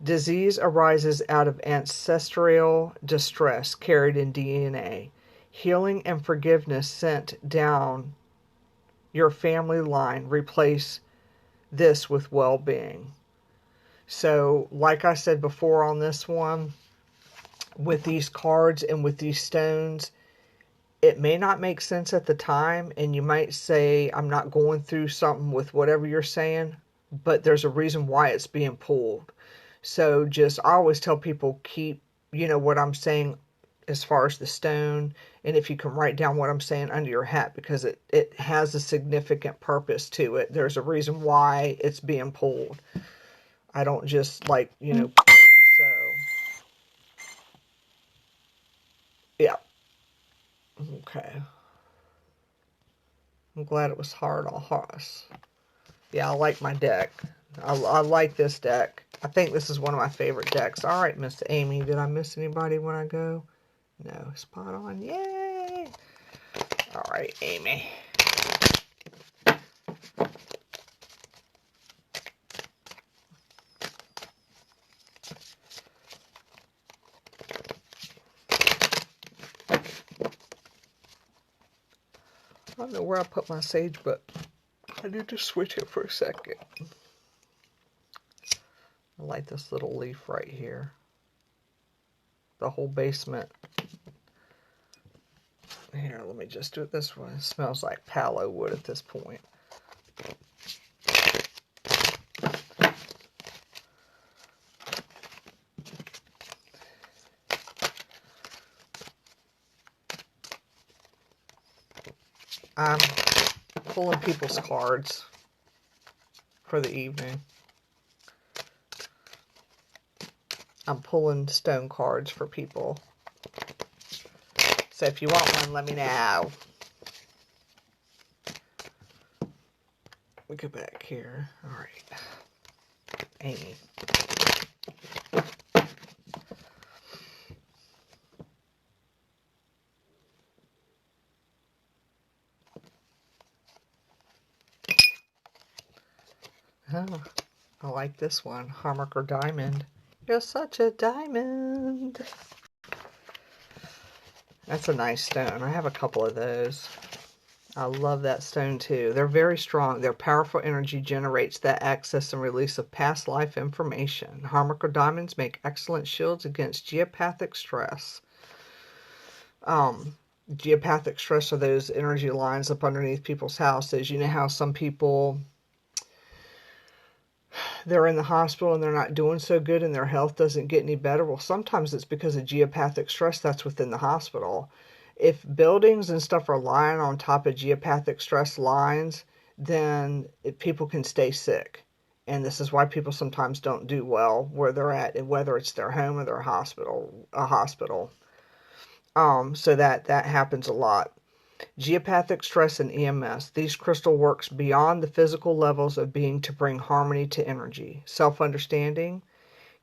Disease arises out of ancestral distress carried in DNA. Healing and forgiveness sent down your family line. Replace this with well-being. So, like I said before on this one, with these cards and with these stones, it may not make sense at the time, and you might say, I'm not going through something with whatever you're saying, but there's a reason why it's being pulled. So I always tell people, keep, what I'm saying as far as the stone, and if you can write down what I'm saying under your hat, because it has a significant purpose to it. There's a reason why it's being pulled. I don't just pull, so, yeah. Okay. I'm glad it was hard on Horace. Yeah, I like my deck. I like this deck. I think this is one of my favorite decks. All right, Miss Amy. Did I miss anybody when I go? No, spot on. Yay! All right, Amy. I don't know where I put my sage, but I need to switch it for a second. I like this little leaf right here. The whole basement. Here, let me just do it this way. It smells like palo wood at this point. I'm pulling people's cards for the evening. I'm pulling stone cards for people. So if you want one, let me know. We go back here. All right. Amy. Oh, I like this one. Harmacher Diamond. You're such a diamond. That's a nice stone. I have a couple of those. I love that stone too. They're very strong. Their powerful energy generates that access and release of past life information. Harmacher diamonds make excellent shields against geopathic stress. Geopathic stress are those energy lines up underneath people's houses. You know how some people, they're in the hospital and they're not doing so good and their health doesn't get any better? Well, sometimes it's because of geopathic stress that's within the hospital. If buildings and stuff are lying on top of geopathic stress lines, then people can stay sick. And this is why people sometimes don't do well where they're at, whether it's their home or their hospital, a hospital. So that happens a lot. Geopathic stress and EMS. These crystal works beyond the physical levels of being to bring harmony to energy. Self-understanding.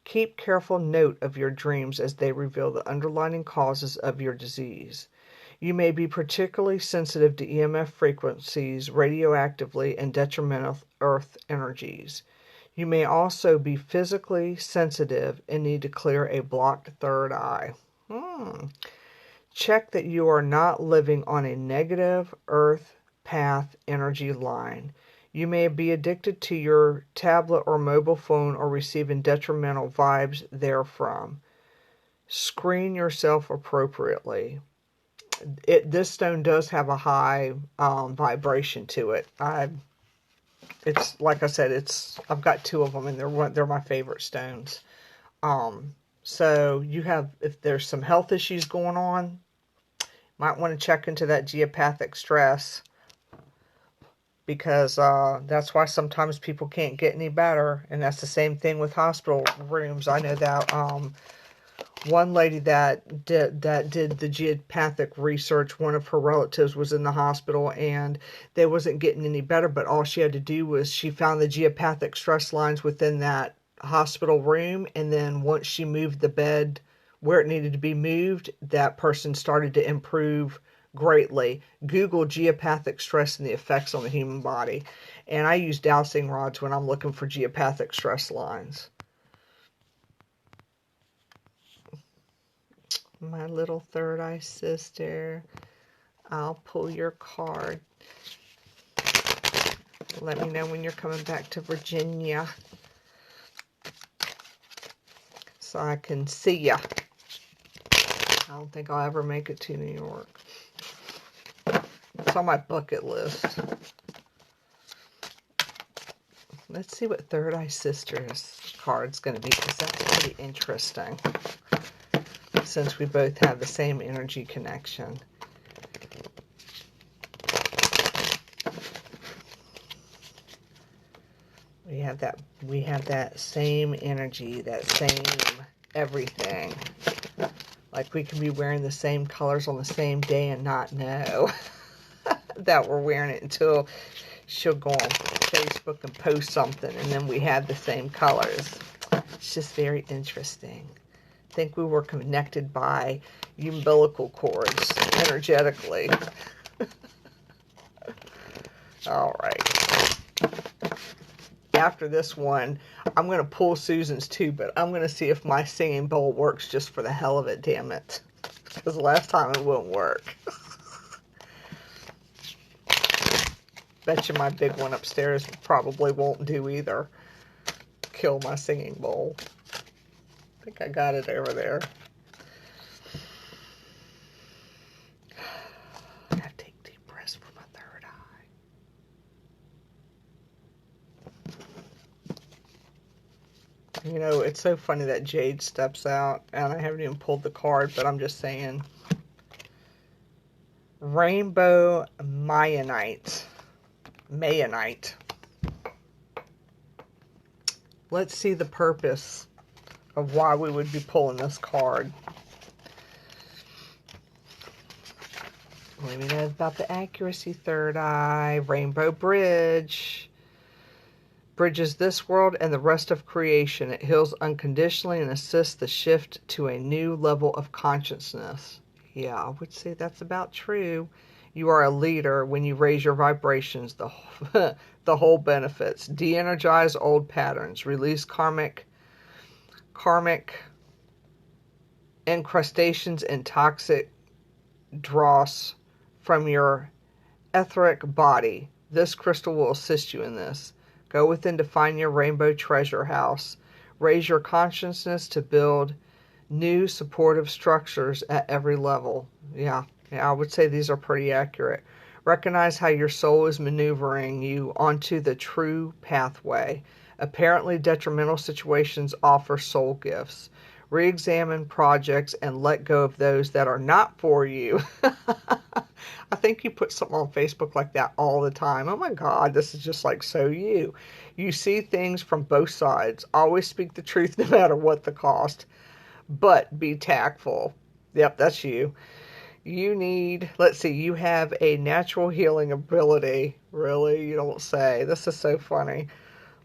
Keep careful note of your dreams as they reveal the underlying causes of your disease. You may be particularly sensitive to EMF frequencies, radioactively, and detrimental earth energies. You may also be physically sensitive and need to clear a blocked third eye. Check that you are not living on a negative earth path energy line. You may be addicted to your tablet or mobile phone or receiving detrimental vibes therefrom. Screen yourself appropriately. This stone does have a high vibration to it. It's like I said, I've got two of them and they're my favorite stones. So you have, if there's some health issues going on, might want to check into that geopathic stress, because that's why sometimes people can't get any better, and that's the same thing with hospital rooms. I know that one lady that did the geopathic research, one of her relatives was in the hospital and they wasn't getting any better, but all she had to do was she found the geopathic stress lines within that hospital room, and then once she moved the bed where it needed to be moved, that person started to improve greatly. Google geopathic stress and the effects on the human body. And I use dowsing rods when I'm looking for geopathic stress lines. My little third eye sister, I'll pull your card. Let me know when you're coming back to Virginia so I can see ya. I don't think I'll ever make it to New York. It's on my bucket list. Let's see what Third Eye Sister's card's going to be, because that's pretty interesting, since we both have the same energy connection. We have that same energy, that same everything. Like we can be wearing the same colors on the same day and not know that we're wearing it until she'll go on Facebook and post something, and then we have the same colors. It's just very interesting. think we were connected by umbilical cords energetically. All right. After this one, I'm going to pull Susan's too, but I'm going to see if my singing bowl works just for the hell of it, damn it. Because last time it wouldn't work. Bet you my big one upstairs probably won't do either. Kill my singing bowl. I think I got it over there. I gotta take deep breaths for my third eye. You know, it's so funny that Jade steps out, and I haven't even pulled the card, but I'm just saying. Rainbow Mayonite. Let's see the purpose of why we would be pulling this card. Let me know about the accuracy, third eye. Rainbow Bridge. Bridges this world and the rest of creation. It heals unconditionally and assists the shift to a new level of consciousness. Yeah, I would say that's about true. You are a leader when you raise your vibrations. The whole benefits. De-energize old patterns. Release karmic incrustations and toxic dross from your etheric body. This crystal will assist you in this. Go within to find your rainbow treasure house. Raise your consciousness to build new supportive structures at every level. Yeah, I would say these are pretty accurate. Recognize how your soul is maneuvering you onto the true pathway. Apparently detrimental situations offer soul gifts. Re-examine projects and let go of those that are not for you. I think you put something on Facebook like that all the time. Oh my God, this is just like so you. You see things from both sides. Always speak the truth no matter what the cost. But be tactful. Yep, that's you. You need, let's see, you have a natural healing ability. Really? You don't say. This is so funny.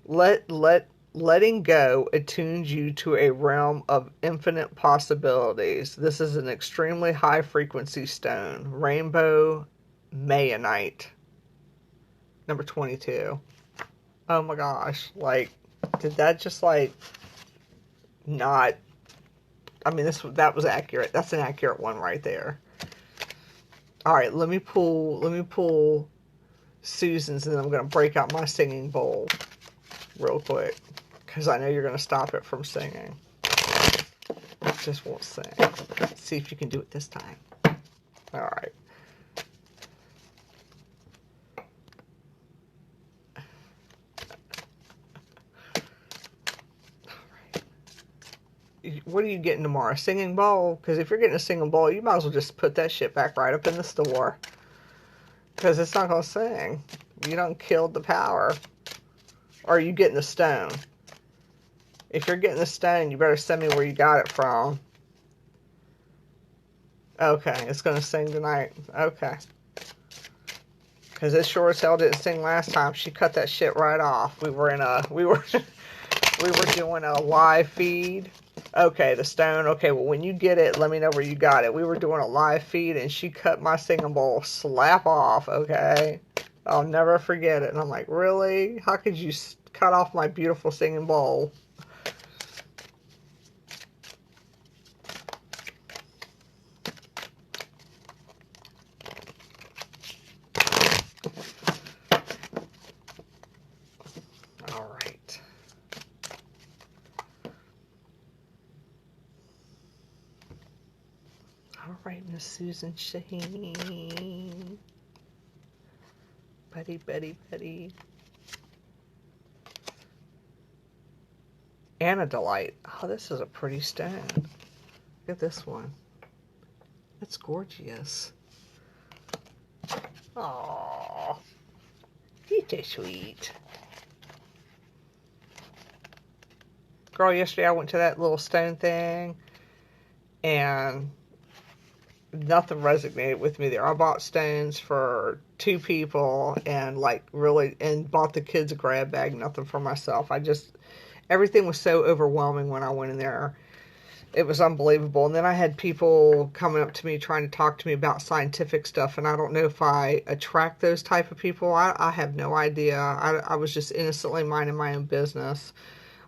Letting go attunes you to a realm of infinite possibilities. This is an extremely high frequency stone. Rainbow Mayonite. Number 22. Oh my gosh. Like, did that just like not... I mean, that was accurate. That's an accurate one right there. All right, let me pull Susan's, and then I'm going to break out my singing bowl real quick, because I know you're going to stop it from singing. It just won't sing. Let's see if you can do it this time. All right. What are you getting tomorrow? A singing bowl? Because if you're getting a singing bowl, you might as well just put that shit back right up in the store. Because it's not going to sing. You done killed the power. Or are you getting the stone? If you're getting the stone, you better send me where you got it from. Okay, it's going to sing tonight. Okay. Because it sure as hell didn't sing last time. She cut that shit right off. We were doing a live feed. Okay, the stone. Okay, well, when you get it, let me know where you got it. We were doing a live feed, and she cut my singing bowl slap off, okay? I'll never forget it. And I'm like, really? How could you cut off my beautiful singing bowl? All right. All right, Miss Susan Shaheen. Betty. Anodolite. Oh, this is a pretty stone. Look at this one. It's gorgeous. Aww. You're so sweet. Girl, yesterday I went to that little stone thing, and nothing resonated with me there. I bought stones for 2 people and bought the kids a grab bag, nothing for myself. Everything was so overwhelming when I went in there. It was unbelievable. And then I had people coming up to me trying to talk to me about scientific stuff, and I don't know if I attract those type of people. I have no idea. I was just innocently minding my own business.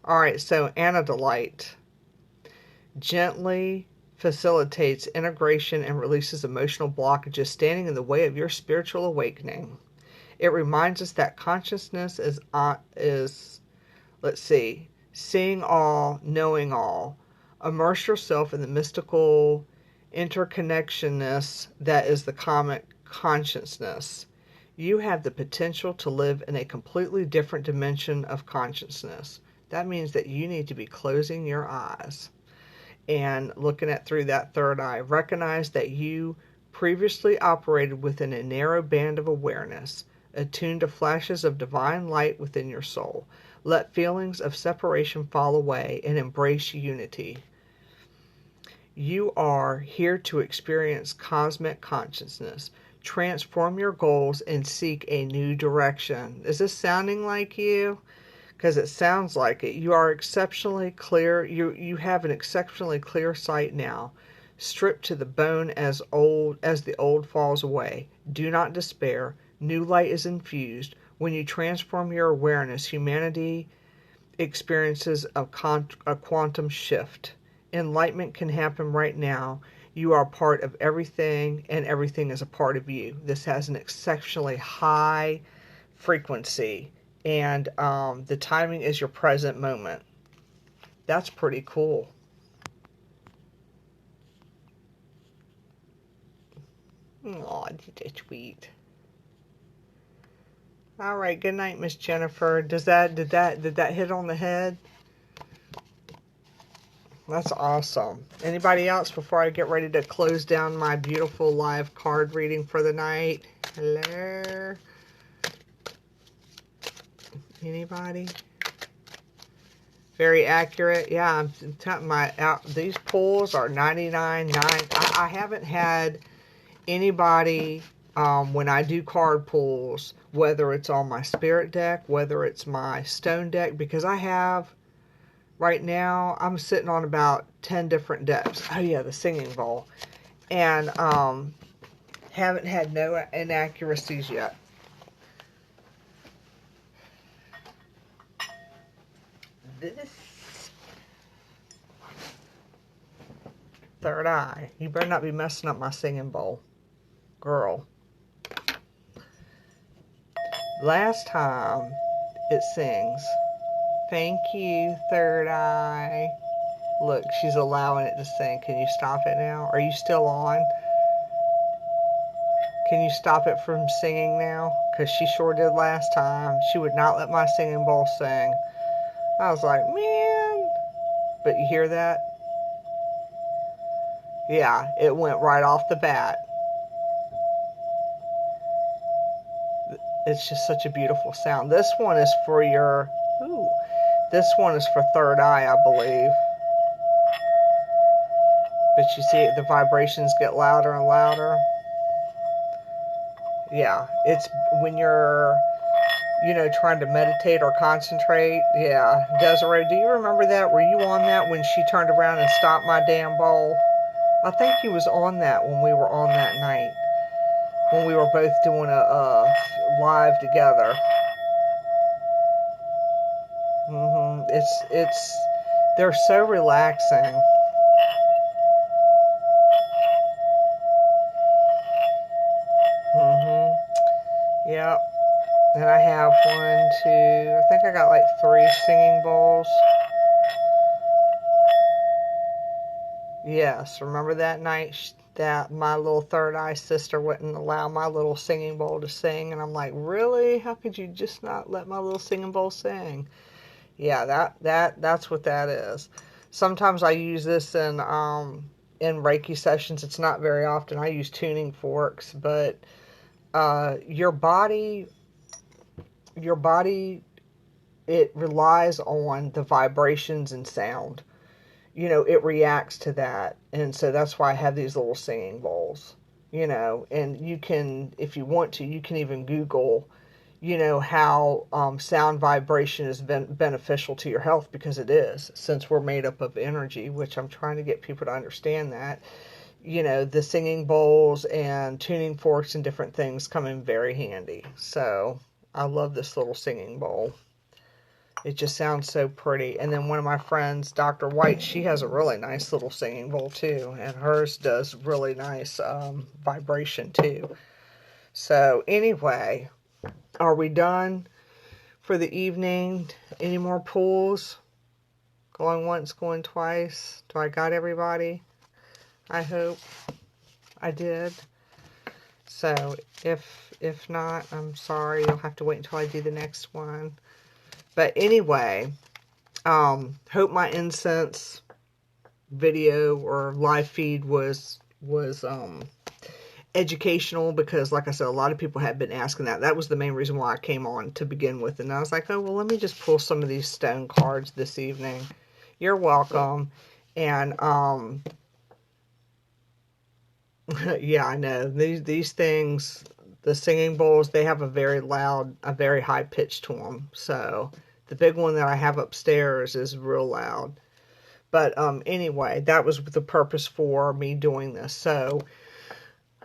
All right, so Anodolite gently facilitates integration and releases emotional blockages standing in the way of your spiritual awakening. It reminds us that consciousness is, let's see, seeing all, knowing all. Immerse yourself in the mystical interconnectionness that is the comic consciousness. You have the potential to live in a completely different dimension of consciousness. That means that you need to be closing your eyes and looking at through that third eye. Recognize that you previously operated within a narrow band of awareness, attuned to flashes of divine light within your soul. Let feelings of separation fall away and embrace unity. You are here to experience cosmic consciousness. Transform your goals and seek a new direction. Is this sounding like you? Because it sounds like it. You are exceptionally clear. You have an exceptionally clear sight now. Stripped to the bone as the old falls away. Do not despair. New light is infused. When you transform your awareness, humanity experiences a quantum shift. Enlightenment can happen right now. You are part of everything, and everything is a part of you. This has an exceptionally high frequency, and the timing is your present moment. That's pretty cool. Oh, that's sweet. All right, good night, Miss Jennifer. Did that hit on the head? That's awesome. Anybody else before I get ready to close down my beautiful live card reading for the night? Hello? Anybody? Very accurate. Yeah, I'm telling these pulls are 99.9. I haven't had anybody when I do card pulls, whether it's on my spirit deck, whether it's my stone deck, because I have right now, I'm sitting on about 10 different decks. Oh yeah, the singing bowl. And haven't had no inaccuracies yet. This third eye. You better not be messing up my singing bowl. Girl. Last time it sings. Thank you, third eye. Look, she's allowing it to sing. Can you stop it now? Are you still on? Can you stop it from singing now? Because she sure did last time. She would not let my singing bowl sing. I was like, man. But you hear that? Yeah, it went right off the bat. It's just such a beautiful sound. This one is for your... Ooh. This one is for third eye, I believe. But you see the vibrations get louder and louder. Yeah, it's when you're, trying to meditate or concentrate. Yeah, Desiree, do you remember that? Were you on that when she turned around and stopped my damn bowl? I think you was on that when we were on that night. When we were both doing a live together. They're so relaxing. Yep. And I have 1, 2, I think I got like 3 singing bowls. Yes, remember that night that my little third eye sister wouldn't allow my little singing bowl to sing? And I'm like, really? How could you just not let my little singing bowl sing? Yeah, that's what that is. Sometimes I use this in Reiki sessions. It's not very often. I use tuning forks, but your body, it relies on the vibrations and sound. It reacts to that. And so that's why I have these little singing bowls, and you can, if you want to, you can even Google, you know, how sound vibration is beneficial to your health, because it is, since we're made up of energy, which I'm trying to get people to understand that. You know, the singing bowls and tuning forks and different things come in very handy. So I love this little singing bowl. It just sounds so pretty. And then one of my friends, Dr. White, she has a really nice little singing bowl too. And hers does really nice vibration too. So anyway, are we done for the evening? Any more pulls? Going once, going twice. Do I got everybody? I hope I did. So if not, I'm sorry. You'll have to wait until I do the next one. But anyway, hope my incense video or live feed was educational, because like I said, a lot of people have been asking that. That was the main reason why I came on to begin with. And I was like, oh, well, let me just pull some of these stone cards this evening. You're welcome. And yeah, I know these things, the singing bowls, they have a very loud, a very high pitch to them. So the big one that I have upstairs is real loud. But anyway, that was the purpose for me doing this. So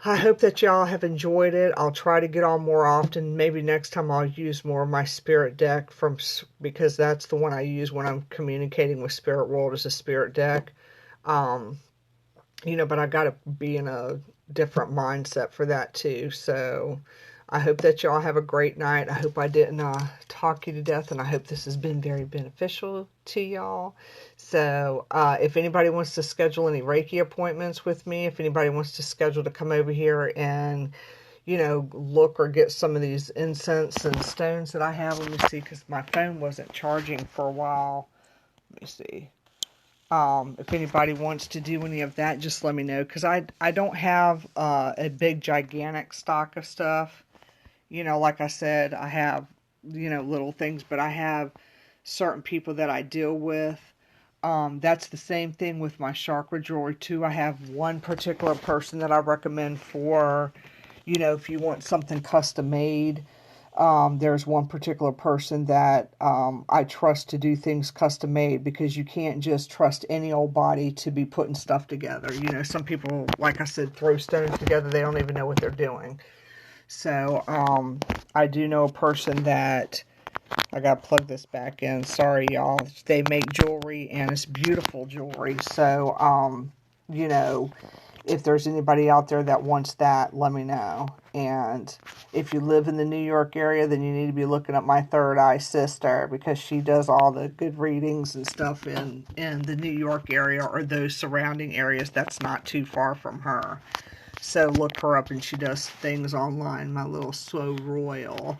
I hope that y'all have enjoyed it. I'll try to get on more often. Maybe next time I'll use more of my spirit deck, because that's the one I use when I'm communicating with Spirit World, is a spirit deck. You know, but I got to be in a different mindset for that too. So I hope that y'all have a great night. I hope I didn't talk you to death, and I hope this has been very beneficial to y'all. So if anybody wants to schedule any Reiki appointments with me, if anybody wants to schedule to come over here and, you know, look or get some of these incense and stones that I have, let me see, because my phone wasn't charging for a while. Let me see. If anybody wants to do any of that, just let me know, because I don't have a big gigantic stock of stuff. You know, like I said, I have, you know, little things, but I have certain people that I deal with. That's the same thing with my chakra jewelry too. I have one particular person that I recommend for, you know, if you want something custom made. There's one particular person that I trust to do things custom made, because you can't just trust any old body to be putting stuff together. You know, some people, like I said, throw stones together. They don't even know what they're doing. So I do know a person that, I gotta plug this back in. Sorry, y'all. They make jewelry, and it's beautiful jewelry. So, you know, if there's anybody out there that wants that, let me know. And if you live in the New York area, then you need to be looking at my third eye sister, because she does all the good readings and stuff in the New York area or those surrounding areas. That's not too far from her. So look her up, and she does things online. My little So Royal,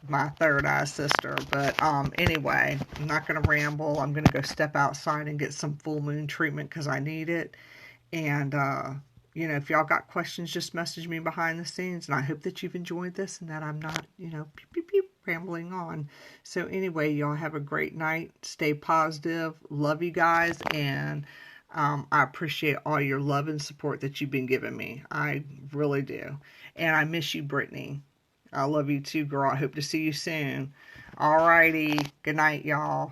my third eye sister. But anyway, I'm not going to ramble. I'm going to go step outside and get some full moon treatment, because I need it. And you know, if y'all got questions, just message me behind the scenes. And I hope that you've enjoyed this, and that I'm not, you know, pew, pew, pew, rambling on. So anyway, y'all have a great night. Stay positive. Love you guys. And I appreciate all your love and support that you've been giving me. I really do. And I miss you, Brittany. I love you too, girl. I hope to see you soon. Alrighty. Good night, y'all.